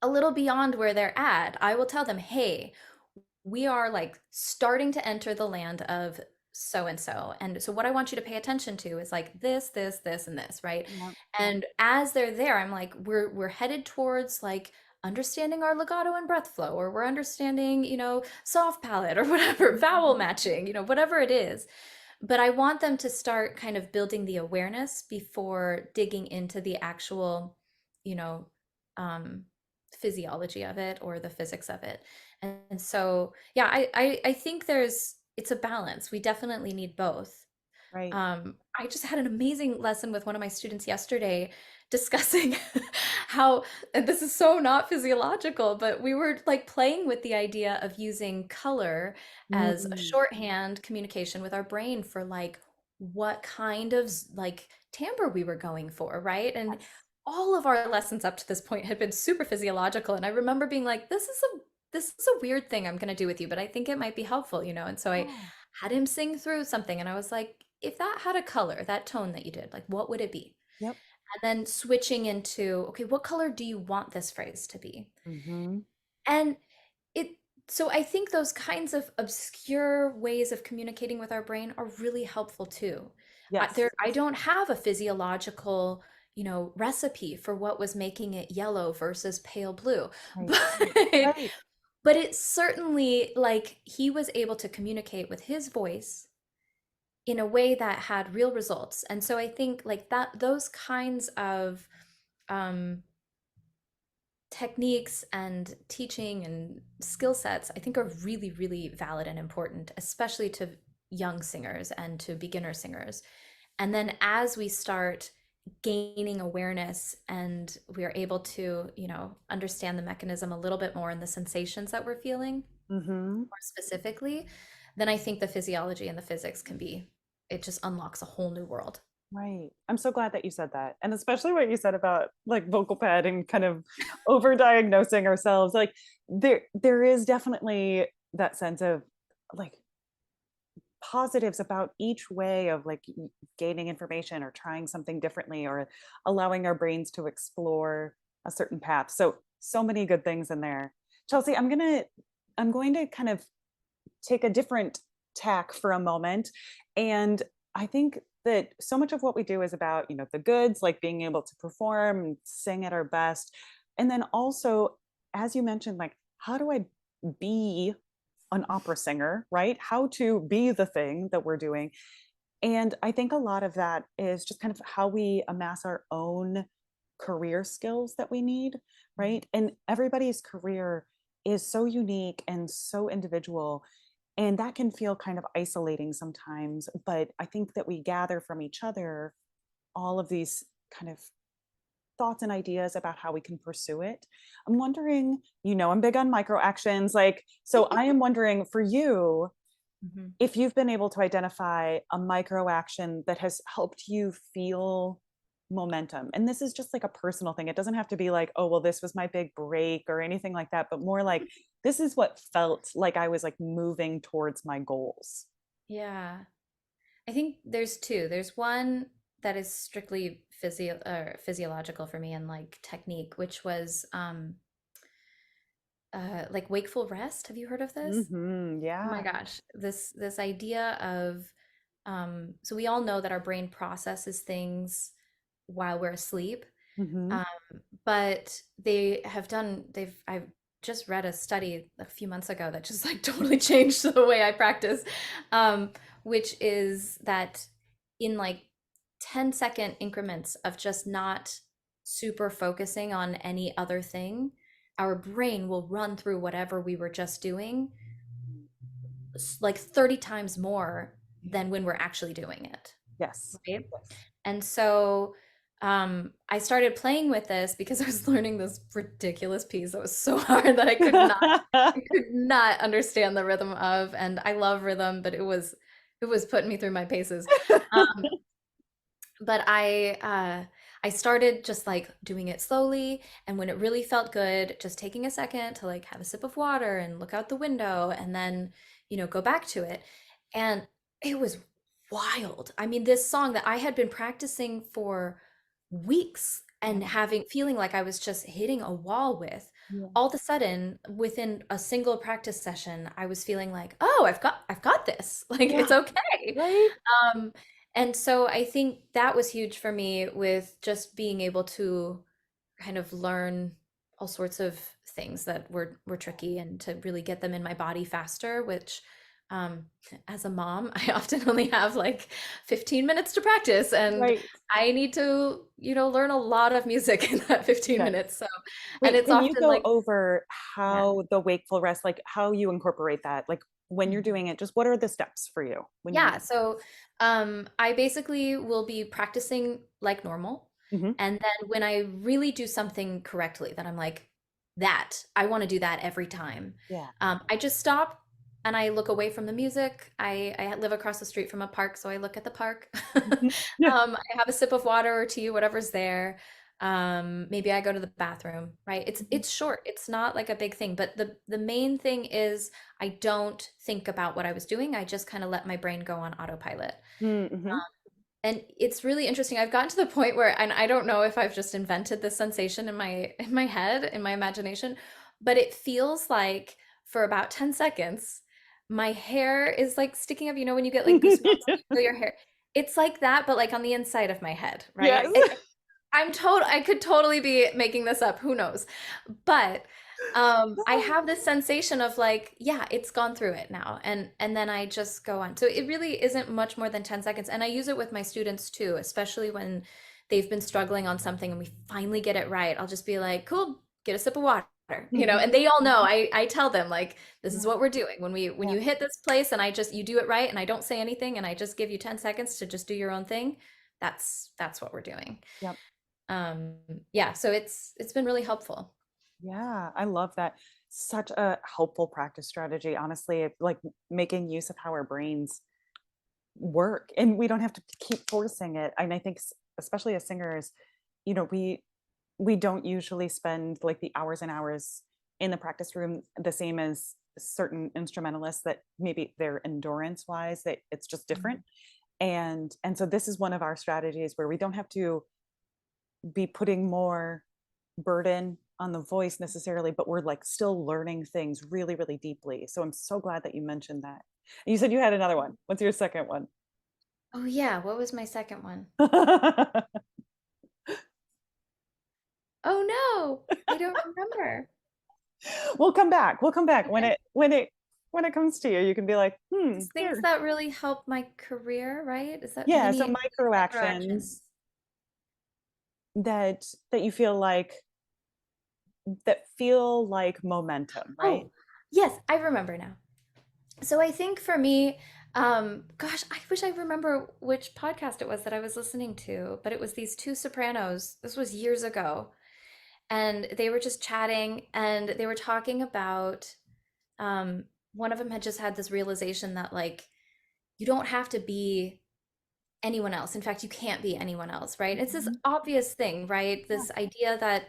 [SPEAKER 2] a little beyond where they're at, I will tell them, hey, we are like starting to enter the land of so and so. And so what I want you to pay attention to is like this, and this, right?
[SPEAKER 1] Yeah.
[SPEAKER 2] And as they're there, I'm like, we're headed towards like understanding our legato and breath flow, or we're understanding, soft palate or whatever, vowel matching, whatever it is. But I want them to start kind of building the awareness before digging into the actual, you know, um, physiology of it or the physics of it. And so, yeah, I think it's a balance. We definitely need both.
[SPEAKER 1] Right.
[SPEAKER 2] I just had an amazing lesson with one of my students yesterday discussing how, and this is so not physiological, but we were like playing with the idea of using color as a
[SPEAKER 1] Mm.
[SPEAKER 2] shorthand communication with our brain for like what kind of like timbre we were going for, right? And
[SPEAKER 1] Yes.
[SPEAKER 2] all of our lessons up to this point had been super physiological. And I remember being like, this is a weird thing I'm going to do with you, but I think it might be helpful, And so I
[SPEAKER 1] Yeah.
[SPEAKER 2] had him sing through something, and I was like, if that had a color, that tone that you did, like what would it be?
[SPEAKER 1] Yep.
[SPEAKER 2] And then switching into, okay, what color do you want this phrase to be?
[SPEAKER 1] Mm-hmm.
[SPEAKER 2] And it, so I think those kinds of obscure ways of communicating with our brain are really helpful too.
[SPEAKER 1] Yes.
[SPEAKER 2] I don't have a physiological, recipe for what was making it yellow versus pale blue,
[SPEAKER 1] Right.
[SPEAKER 2] but
[SPEAKER 1] Right.
[SPEAKER 2] but it's certainly like he was able to communicate with his voice in a way that had real results. And so I think like that, those kinds of um, techniques and teaching and skill sets, I think are really, really valid and important, especially to young singers and to beginner singers. And then as we start gaining awareness and we are able to, understand the mechanism a little bit more and the sensations that we're feeling
[SPEAKER 1] Mm-hmm.
[SPEAKER 2] more specifically, then I think the physiology and the physics it just unlocks a whole new world.
[SPEAKER 1] Right. I'm so glad that you said that. And especially what you said about like vocal pad and kind of over diagnosing ourselves. Like there is definitely that sense of like positives about each way of like gaining information or trying something differently or allowing our brains to explore a certain path. So so many good things in there. Chelsea, I'm going to kind of take a different tack for a moment. And I think that so much of what we do is about, you know, the goods, like being able to perform and sing at our best. And then also, as you mentioned, like, how do I be an opera singer, right? How to be the thing that we're doing. And I think a lot of that is just kind of how we amass our own career skills that we need, right? And everybody's career is so unique and so individual. And that can feel kind of isolating sometimes. But I think that we gather from each other all of these kind of thoughts and ideas about how we can pursue it. I'm wondering, you know, I'm big on micro actions. Like, so I am wondering for you,
[SPEAKER 2] Mhm.
[SPEAKER 1] if you've been able to identify a micro action that has helped you feel momentum. And this is just like a personal thing. It doesn't have to be like, oh, well, this was my big break or anything like that, but more like, this is what felt like I was like moving towards my goals.
[SPEAKER 2] Yeah. I think there's two. There's one that is strictly physiological for me and like technique, which was like wakeful rest. Have you heard of this? Oh my
[SPEAKER 1] Yeah.
[SPEAKER 2] gosh, this idea of so we all know that our brain processes things while we're asleep.
[SPEAKER 1] Hmm.
[SPEAKER 2] Um, but I've just read a study a few months ago that just like totally changed the way I practice, um, which is that in like 10-second increments of just not super focusing on any other thing, our brain will run through whatever we were just doing like 30 times more than when we're actually doing it,
[SPEAKER 1] Yes.
[SPEAKER 2] right?
[SPEAKER 1] Yes.
[SPEAKER 2] And so I started playing with this because I was learning this ridiculous piece that was so hard that I could not understand the rhythm of, and I love rhythm, but it was putting me through my paces. Um, but I started just like doing it slowly, and when it really felt good, just taking a second to like have a sip of water and look out the window and then, go back to it. And it was wild. I mean, this song that I had been practicing for weeks
[SPEAKER 1] Yeah.
[SPEAKER 2] and feeling like I was just hitting a wall with,
[SPEAKER 1] Yeah.
[SPEAKER 2] all of a sudden within a single practice session, I was feeling like, oh, I've got this. Like it's
[SPEAKER 1] Yeah.
[SPEAKER 2] okay.
[SPEAKER 1] Right.
[SPEAKER 2] Um, and so I think that was huge for me with just being able to kind of learn all sorts of things that were tricky and to really get them in my body faster, which um, as a mom, I often only have like 15 minutes to practice and
[SPEAKER 1] Right.
[SPEAKER 2] I need to, learn a lot of music in that 15
[SPEAKER 1] Yes.
[SPEAKER 2] minutes. So, and
[SPEAKER 1] Wait,
[SPEAKER 2] it's
[SPEAKER 1] can you
[SPEAKER 2] often
[SPEAKER 1] go
[SPEAKER 2] like,
[SPEAKER 1] over
[SPEAKER 2] yeah.
[SPEAKER 1] how the wakeful rest, like how you incorporate that? Like when you're doing it, just what are the steps for you when you're
[SPEAKER 2] Yeah, so I basically will be practicing like normal.
[SPEAKER 1] Mhm.
[SPEAKER 2] And then when I really do something correctly, that I'm like, I want to do that every time.
[SPEAKER 1] Yeah.
[SPEAKER 2] I just stop and I look away from the music. I live across the street from a park, so I look at the park.
[SPEAKER 1] Mhm. Yeah.
[SPEAKER 2] I have a sip of water or tea, whatever's there. Maybe I go to the bathroom, right? It's
[SPEAKER 1] Mhm.
[SPEAKER 2] it's short. It's not like a big thing, but the main thing is I don't think about what I was doing. I just kind of let my brain go on autopilot.
[SPEAKER 1] Mhm.
[SPEAKER 2] And it's really interesting. I've gotten to the point where, and I don't know if I've just invented this sensation in my head, in my imagination, but it feels like for about 10 seconds, my hair is like sticking up. You know, when you get like goosebumps, and you feel your hair. It's like that, but like on the inside of my head, right?
[SPEAKER 1] Yes.
[SPEAKER 2] I could totally be making this up, who knows? But I have this sensation of like, yeah, it's gone through it now. And then I just go on. So it really isn't much more than 10 seconds. And I use it with my students too, especially when they've been struggling on something and we finally get it right. I'll just be like, cool, get a sip of water. And
[SPEAKER 1] Mhm.
[SPEAKER 2] they all know. I tell them like this is
[SPEAKER 1] Yeah.
[SPEAKER 2] what we're doing. When
[SPEAKER 1] Yeah.
[SPEAKER 2] you hit this place and you do it right and I don't say anything and I just give you 10 seconds to just do your own thing, that's what we're doing.
[SPEAKER 1] Yep.
[SPEAKER 2] Um, yeah, so it's been really helpful.
[SPEAKER 1] Yeah, I love that. Such a helpful practice strategy, honestly, like making use of how our brains work and we don't have to keep forcing it. And I think especially as singers, you know, we don't usually spend like the hours and hours in the practice room the same as certain instrumentalists that maybe their endurance wise that it's just different.
[SPEAKER 2] Mhm.
[SPEAKER 1] And so this is one of our strategies where we don't have to be putting more burden on the voice necessarily, but we're like still learning things really, really deeply. So I'm so glad that you mentioned that. And you said you had another one. What's your second one?
[SPEAKER 2] Oh yeah, what was my second one? Oh no, I don't remember.
[SPEAKER 1] We'll come back. We'll come back when
[SPEAKER 2] Okay.
[SPEAKER 1] it comes to you. You can be like,
[SPEAKER 2] Just things
[SPEAKER 1] here.
[SPEAKER 2] that really help my career, right? Is that
[SPEAKER 1] Yeah. So
[SPEAKER 2] mini
[SPEAKER 1] micro
[SPEAKER 2] micro actions?
[SPEAKER 1] actions that you feel like that feel like momentum, right?
[SPEAKER 2] Oh, yes, I remember now. So I think for me, gosh, I wish I remember which podcast it was that I was listening to, but it was these two sopranos. This was years ago, and they were just chatting, and they were talking about um, one of them had just had this realization that like you don't have to be anyone else. In fact, you can't be anyone else, right? It's this
[SPEAKER 1] Mhm.
[SPEAKER 2] obvious thing, right?
[SPEAKER 1] Yeah.
[SPEAKER 2] This idea that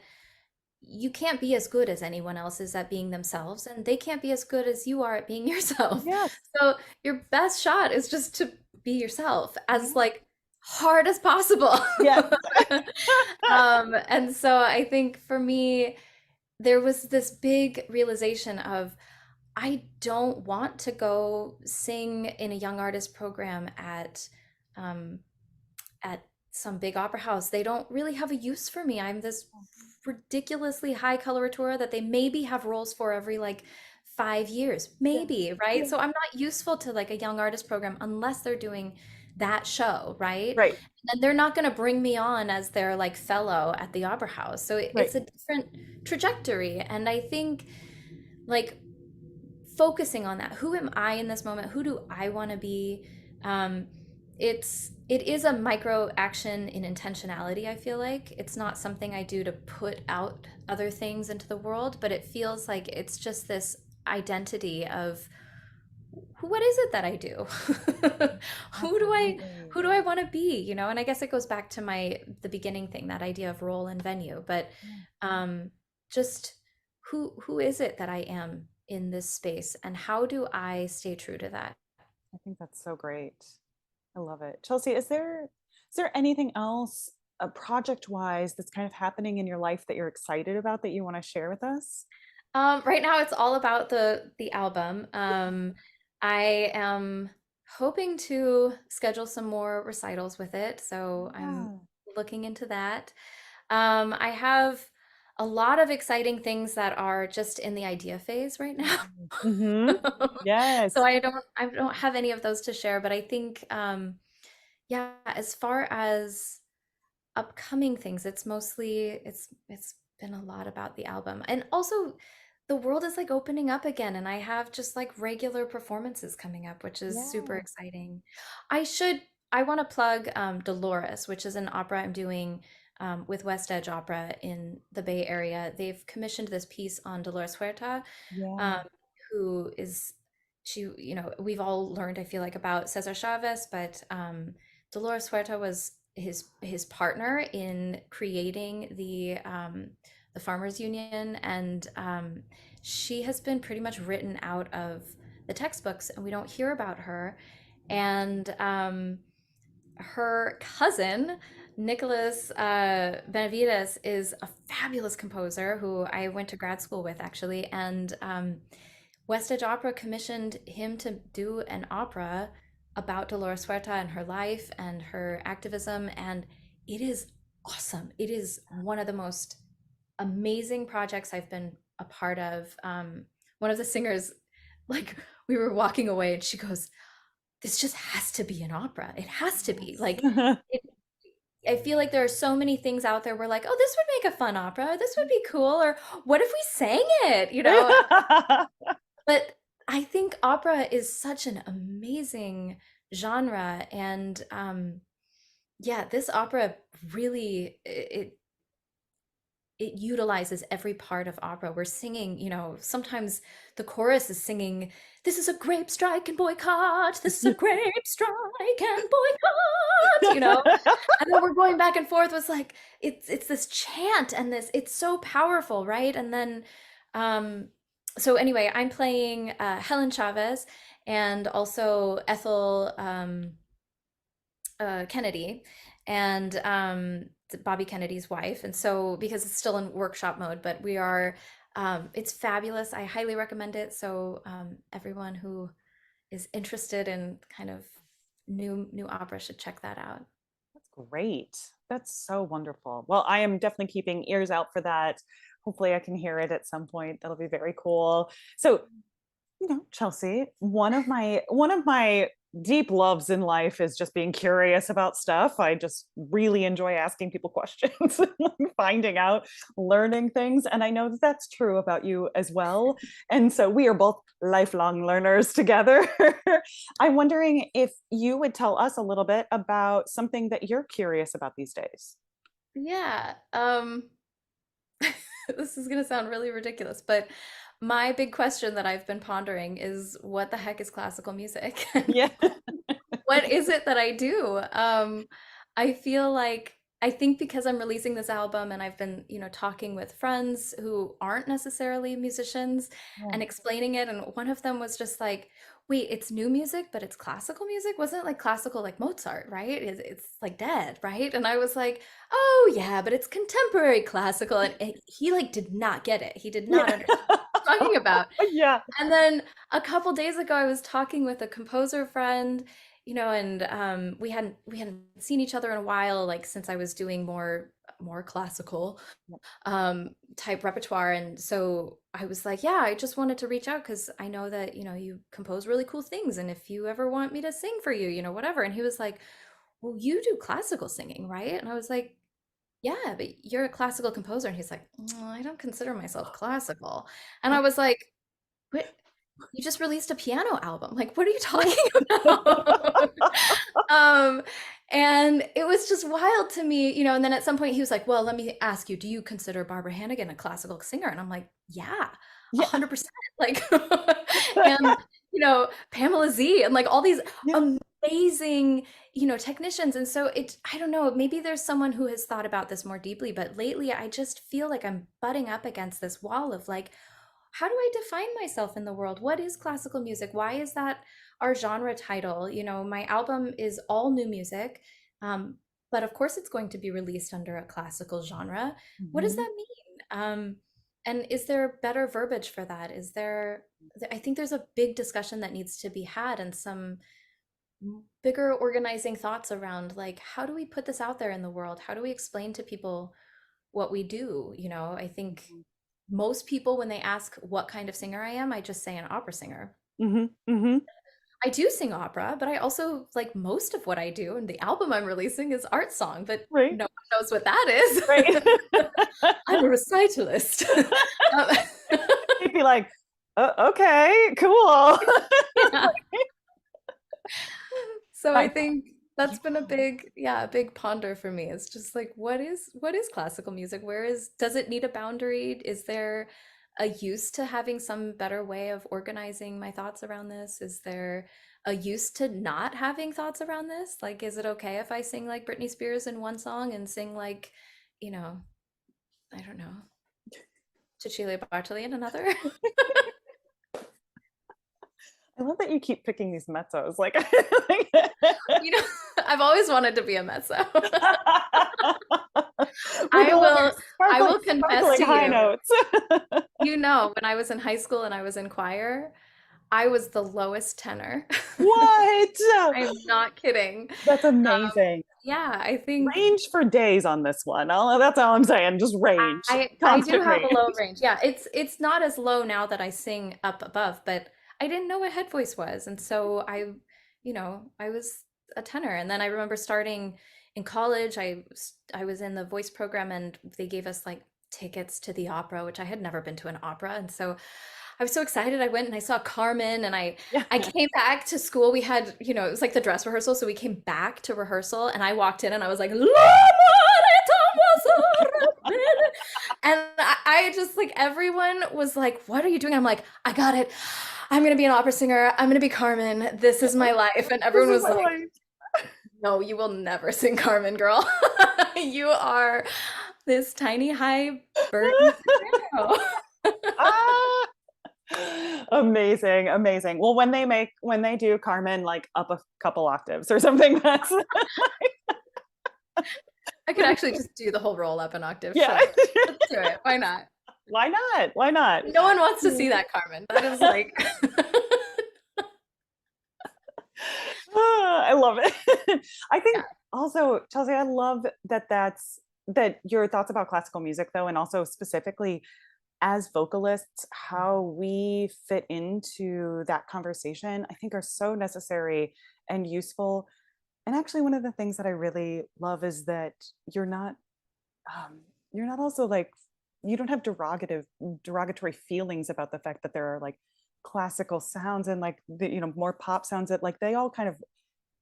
[SPEAKER 2] you can't be as good as anyone else is at being themselves, and they can't be as good as you are at being yourself.
[SPEAKER 1] Yes.
[SPEAKER 2] So your best shot is just to be yourself as
[SPEAKER 1] Yeah.
[SPEAKER 2] like hard as possible.
[SPEAKER 1] Yes.
[SPEAKER 2] And so I think for me, there was this big realization of I don't want to go sing in a young artist program um, at some big opera house. They don't really have a use for me. I'm this ridiculously high coloratura that they maybe have roles for every like 5 years,
[SPEAKER 1] Yeah.
[SPEAKER 2] maybe, right?
[SPEAKER 1] Yeah.
[SPEAKER 2] So I'm not useful to like a young artist program unless they're doing that show, right?
[SPEAKER 1] Right.
[SPEAKER 2] And they're not going to bring me on as their like fellow at the opera house. So
[SPEAKER 1] Right.
[SPEAKER 2] it's a different trajectory. And I think like focusing on that, who am I in this moment, who do I want to be, um, it is a micro action in intentionality. I feel like it's not something I do to put out other things into the world, but it feels like it's just this identity of what is it that I do. who do i
[SPEAKER 1] Absolutely.
[SPEAKER 2] who do I want to be, you know? And I guess it goes back to my the beginning thing, that idea of role and venue, but
[SPEAKER 1] Yeah.
[SPEAKER 2] just who is it that I am in this space, and how do I stay true to that?
[SPEAKER 1] I think that's so great. I love it. Chelsea, is there anything else project wise that's kind of happening in your life that you're excited about that you want to share with us?
[SPEAKER 2] Right now it's all about the album. I am hoping to schedule some more recitals with it, so I'm
[SPEAKER 1] Yeah.
[SPEAKER 2] looking into that. I have a lot of exciting things that are just in the idea phase right now.
[SPEAKER 1] Mm-hmm.
[SPEAKER 2] So
[SPEAKER 1] Yes.
[SPEAKER 2] I don't have any of those to share, but I think yeah, as far as upcoming things, it's mostly it's been a lot about the album. And also the world is like opening up again, and I have just like regular performances coming up, which is super
[SPEAKER 1] Yeah.
[SPEAKER 2] exciting. I want to plug Dolores, which is an opera I'm doing with West Edge Opera in the Bay Area. They've commissioned this piece on Dolores Huerta, um,
[SPEAKER 1] Yeah.
[SPEAKER 2] who is she, you know, we've all learned, I feel like, about Cesar Chavez, but Dolores Huerta was his partner in creating the Farmers Union, and she has been pretty much written out of the textbooks, and we don't hear about her. And her cousin, Nicholas Benavides, is a fabulous composer who I went to grad school with, actually. And West Edge Opera commissioned him to do an opera about Dolores Huerta and her life and her activism. And it is awesome. It is one of the most amazing projects I've been a part of. One of the singers, like, we were walking away and she goes, this just has to be an opera. It has to be. Like,
[SPEAKER 1] Yes.
[SPEAKER 2] it, I feel like there are so many things out there where like, oh, this would make a fun opera. This would be cool. Or what if we sang it? You know? But I think opera is such an amazing genre, and yeah, this opera really it utilizes every part of opera. We're singing, you know, sometimes the chorus is singing, "This is a grape strike and boycott. This is a grape strike and boycott," you know, and then we're going back and forth with like it's this chant and this it's so powerful, right? And then um So anyway, I'm playing Helen Chavez and also Ethel Kennedy and Bobby Kennedy's wife. And so because it's still in workshop mode, but we are, it's fabulous. I highly recommend it. So everyone who is interested in kind of new opera should check that out.
[SPEAKER 1] That's great. That's so wonderful. Well, I am definitely keeping ears out for that. Hopefully I can hear it at some point. That'll be very cool. So, Chelsea, one of my deep loves in life is just being curious about stuff. I just really enjoy asking people questions and finding out, learning things. And I know that that's true about you as well. And so we are both lifelong learners together. I'm wondering if you would tell us a little bit about something that you're curious about these days.
[SPEAKER 2] Yeah. This is going to sound really ridiculous, but my big question that I've been pondering is what the heck is classical music?
[SPEAKER 1] Yeah.
[SPEAKER 2] What is it that I do? I feel like I think because I'm releasing this album and I've been, talking with friends who aren't necessarily musicians and explaining it, and one of them was just like, "Wait, it's new music, but it's classical music? Wasn't it like classical like Mozart, right? It's like dead, right?" And I was like, "Oh yeah, but it's contemporary classical." And he like did not get it. He did not
[SPEAKER 1] Yeah.
[SPEAKER 2] understand what I'm talking about.
[SPEAKER 1] Yeah.
[SPEAKER 2] And then a couple days ago, I was talking with a composer friend, and we hadn't seen each other in a while, like since I was doing more classical type repertoire. And so I was like, yeah, I just wanted to reach out because I know that, you compose really cool things. And if you ever want me to sing for you, whatever. And he was like, well, you do classical singing, right? And I was like, yeah, but you're a classical composer. And he's like, I don't consider myself classical. And I was like, what? You just released a piano album. Like, what are you talking about? Um, and it was just wild to me, and then at some point he was like, well, let me ask you, do you consider Barbara Hannigan a classical singer? And I'm like, yeah,
[SPEAKER 1] Yeah.
[SPEAKER 2] 100%. Like, and, Pamela Z and like all these
[SPEAKER 1] Yeah.
[SPEAKER 2] amazing, technicians. And so I don't know, maybe there's someone who has thought about this more deeply, but lately I just feel like I'm butting up against this wall of like, how do I define myself in the world? What is classical music? Why is that our genre title? My album is all new music, but of course it's going to be released under a classical genre. What does
[SPEAKER 1] Mhm.
[SPEAKER 2] that mean? And is there better verbiage for that? I think there's a big discussion that needs to be had and some bigger organizing thoughts around like, how do we put this out there in the world? How do we explain to people what we do? I think most people, when they ask what kind of singer I am, I just say an opera singer.
[SPEAKER 1] Mhm. Mhm.
[SPEAKER 2] I do sing opera, but I also like most of what I do, and the album I'm releasing is art song, but
[SPEAKER 1] Right.
[SPEAKER 2] no one knows what that
[SPEAKER 1] Right.
[SPEAKER 2] is. I'm a recitalist. Um,
[SPEAKER 1] He'd be like, okay, cool."
[SPEAKER 2] yeah. So I
[SPEAKER 1] Nice.
[SPEAKER 2] think that's been a
[SPEAKER 1] Yeah.
[SPEAKER 2] big, yeah, a big ponder for me. It's just like, what is classical music? Does it need a boundary? Is there a use to having some better way of organizing my thoughts around this? Is there a use to not having thoughts around this? Like, is it okay if I sing like Britney Spears in one song and sing like, you know, I don't know, Cecilia Bartoli in another?
[SPEAKER 1] I love that you keep picking these mezzos. Like,
[SPEAKER 2] You know, I've always wanted to be a mezzo.
[SPEAKER 1] with
[SPEAKER 2] I
[SPEAKER 1] all their
[SPEAKER 2] will I will confess
[SPEAKER 1] sparkling
[SPEAKER 2] to
[SPEAKER 1] high
[SPEAKER 2] you,
[SPEAKER 1] notes.
[SPEAKER 2] when I was in high school and I was in choir, I was the lowest tenor.
[SPEAKER 1] What?
[SPEAKER 2] I'm not kidding.
[SPEAKER 1] That's
[SPEAKER 2] Um,
[SPEAKER 1] amazing.
[SPEAKER 2] yeah, I think
[SPEAKER 1] Range for days on this one. That's all I'm saying. Just range,
[SPEAKER 2] I do
[SPEAKER 1] constant
[SPEAKER 2] have a
[SPEAKER 1] range.
[SPEAKER 2] low range. Yeah, it's not as low now that I sing up above, but I didn't know what head voice was. And so I was a tenor. And then I remember starting in college, I was in the voice program and they gave us like tickets to the opera, which I had never been to an opera. And so I was so excited. I went and I saw Carmen and
[SPEAKER 1] Yeah.
[SPEAKER 2] I came back to school. We had, it was like the dress rehearsal. So we came back to rehearsal and I walked in and I was like, and I just like everyone was like, "What are you doing?" I'm like, "I got it. I'm gonna be an opera singer. I'm gonna be Carmen. This is my life." And
[SPEAKER 1] This
[SPEAKER 2] everyone
[SPEAKER 1] is
[SPEAKER 2] was
[SPEAKER 1] my
[SPEAKER 2] like,
[SPEAKER 1] life.
[SPEAKER 2] "No, you will never sing Carmen, girl. You are this tiny high burden soprano."
[SPEAKER 1] Ah! Amazing, amazing. Well, when they do Carmen like up a couple octaves or something, that's
[SPEAKER 2] I could actually just do the whole roll up an octave.
[SPEAKER 1] yeah.
[SPEAKER 2] Sure. Let's do it. Why not?
[SPEAKER 1] Why not? Why not?
[SPEAKER 2] No one wants to see that, Carmen. That is like
[SPEAKER 1] I love it. I
[SPEAKER 2] yeah.
[SPEAKER 1] think also, Chelsea, I love that your thoughts about classical music though, and also specifically as vocalists, how we fit into that conversation, I think are so necessary and useful. And actually, one of the things that I really love is that you're not you're not also like you don't have derogatory feelings about the fact that there are like classical sounds and like the more pop sounds that like they all kind of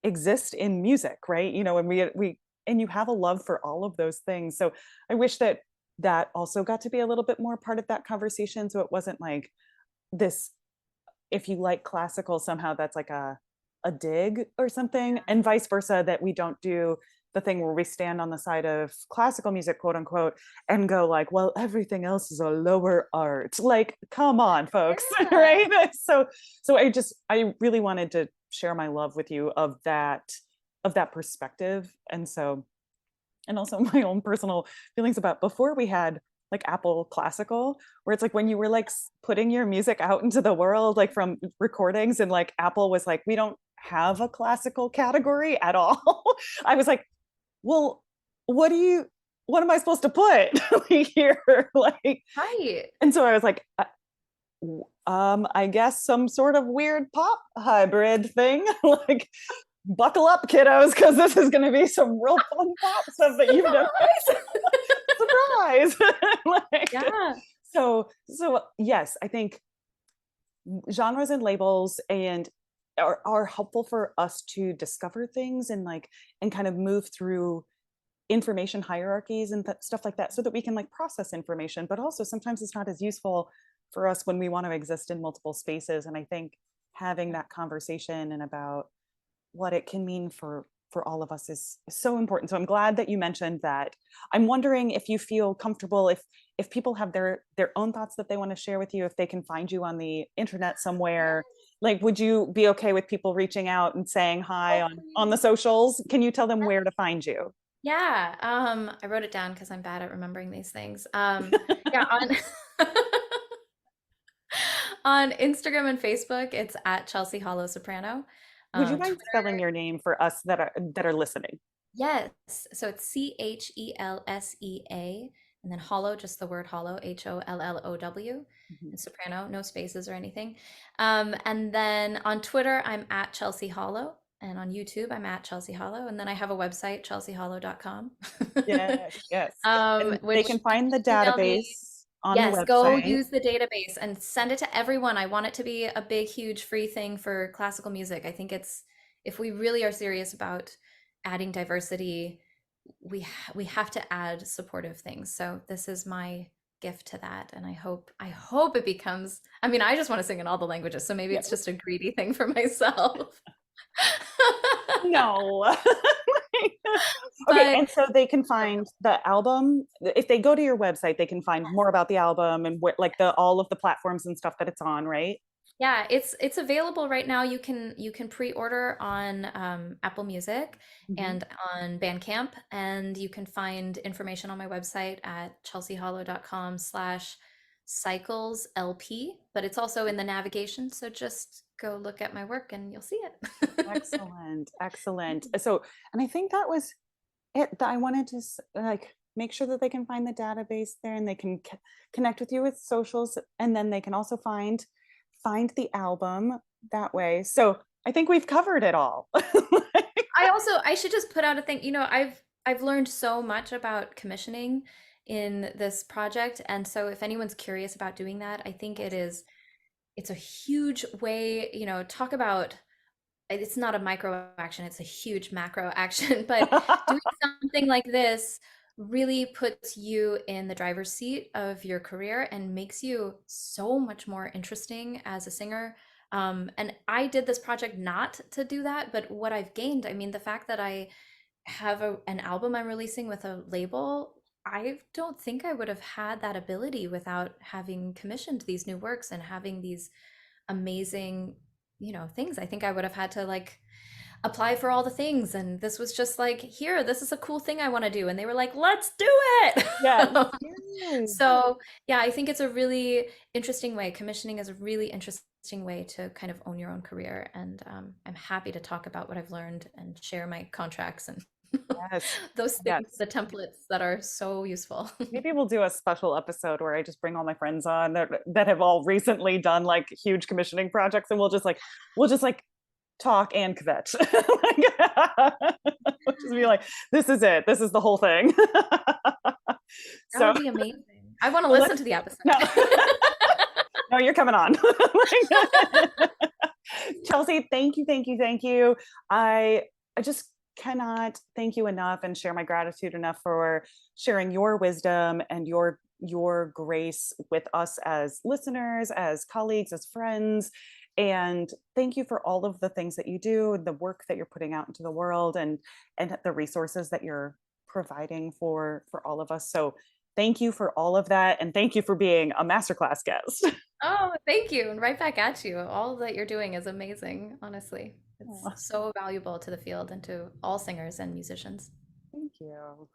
[SPEAKER 1] exist in music, right? And we and you have a love for all of those things. So I wish that that also got to be a little bit more part of that conversation, so it wasn't like this, if you like classical somehow that's like a dig or something, and vice versa, that we don't do the thing where we stand on the side of classical music, quote unquote, and go like, well, everything else is a lower art. Like, come on, folks.
[SPEAKER 2] Yeah.
[SPEAKER 1] Right? So I really wanted to share my love with you of that perspective. And so, and also my own personal feelings about before we had like Apple Classical, where it's like when you were like putting your music out into the world, like from recordings, and like Apple was like, we don't have a classical category at all. I was like, well, what am I supposed to put here? Like,
[SPEAKER 2] Right.
[SPEAKER 1] and so I was like, I guess some sort of weird pop hybrid thing. Like, buckle up, kiddos, because this is going to be some real fun pop stuff that you've never surprise. Like,
[SPEAKER 2] Yeah.
[SPEAKER 1] so yes, I think genres and labels and are helpful for us to discover things and like and kind of move through information hierarchies and stuff like that, so that we can like process information. But also sometimes it's not as useful for us when we want to exist in multiple spaces. And I think having that conversation and about what it can mean for all of us is so important. So I'm glad that you mentioned that. I'm wondering if you feel comfortable, if people have their own thoughts that they want to share with you, if they can find you on the internet somewhere. Like, would you be okay with people reaching out and saying hi
[SPEAKER 2] Oh,
[SPEAKER 1] on the
[SPEAKER 2] please.
[SPEAKER 1] socials? Can you tell them where to find you?
[SPEAKER 2] Yeah. I wrote it down because I'm bad at remembering these things. Yeah, on on Instagram and Facebook, it's at Chelsea Hollow Soprano.
[SPEAKER 1] Would you mind spelling
[SPEAKER 2] Twitter,
[SPEAKER 1] your name for us that are listening?
[SPEAKER 2] yes. So it's Chelsa, and then hollow, just the word hollow, Hollolow,
[SPEAKER 1] Mhm.
[SPEAKER 2] and soprano, no spaces or anything. And then on Twitter, I'm at Chelsea Hollow. And on YouTube, I'm at Chelsea Hollow. And then I have a website, chelseahollow.com,
[SPEAKER 1] Yes, yes. And they
[SPEAKER 2] which
[SPEAKER 1] can
[SPEAKER 2] you
[SPEAKER 1] find the
[SPEAKER 2] can email me.
[SPEAKER 1] database on the
[SPEAKER 2] Yes, go
[SPEAKER 1] website.
[SPEAKER 2] use the database and send it to everyone. I want it to be a big, huge free thing for classical music. I think if we really are serious about adding diversity, we have to add supportive things. So this is my gift to that, and I hope it becomes. I mean, I just want to sing in all the languages, so maybe
[SPEAKER 1] Yeah.
[SPEAKER 2] it's just a greedy thing for myself.
[SPEAKER 1] No. Okay,
[SPEAKER 2] But
[SPEAKER 1] and so they can find the album. If they go to your website, they can find more about the album and what like the all of the platforms and stuff that it's on, right?
[SPEAKER 2] yeah, it's available right now. You can pre-order on Apple Music
[SPEAKER 1] Mhm.
[SPEAKER 2] and on Bandcamp, and you can find information on my website at chelseahollow.com/cycles LP, but it's also in the navigation, so just go look at my work and you'll see it.
[SPEAKER 1] Excellent, excellent. So, and I think that was it. That I wanted to like make sure that they can find the database there, and they can connect with you with socials, and then they can also find the album that way. So I think we've covered it all.
[SPEAKER 2] I should just put out a thing. I've learned so much about commissioning in this project, and so if anyone's curious about doing that, I think it's a huge way, talk about it's not a micro action, it's a huge macro action, but doing something like this really puts you in the driver's seat of your career and makes you so much more interesting as a singer. And I did this project not to do that, but what I've gained, I mean, the fact that I have an album I'm releasing with a label, I don't think I would have had that ability without having commissioned these new works and having these amazing, things. I think I would have had to like apply for all the things, and this was just like, here, this is a cool thing I want to do, and they were like, let's do it.
[SPEAKER 1] Yes. Yes.
[SPEAKER 2] So yeah, I think it's a really interesting way. Commissioning is a really interesting way to kind of own your own career, and I'm happy to talk about what I've learned and share my contracts and
[SPEAKER 1] Yes.
[SPEAKER 2] those things,
[SPEAKER 1] Yes.
[SPEAKER 2] the templates that are so useful.
[SPEAKER 1] Maybe we'll do a special episode where I just bring all my friends on that have all recently done like huge commissioning projects, and we'll just like talk and kvetch. We'll just be like, this is it. This is the whole thing.
[SPEAKER 2] That
[SPEAKER 1] So
[SPEAKER 2] would be amazing. I want to
[SPEAKER 1] well,
[SPEAKER 2] listen to the episode.
[SPEAKER 1] no, no, you're coming on. Chelsea, thank you, thank you, thank you. I just cannot thank you enough and share my gratitude enough for sharing your wisdom and your grace with us as listeners, as colleagues, as friends. And thank you for all of the things that you do, the work that you're putting out into the world, and the resources that you're providing for all of us. So thank you for all of that, and thank you for being a masterclass guest.
[SPEAKER 2] Oh, thank you. And right back at you. All that you're doing is amazing, honestly. It's
[SPEAKER 1] Aw,
[SPEAKER 2] so valuable to the field and to all singers and musicians.
[SPEAKER 1] thank you.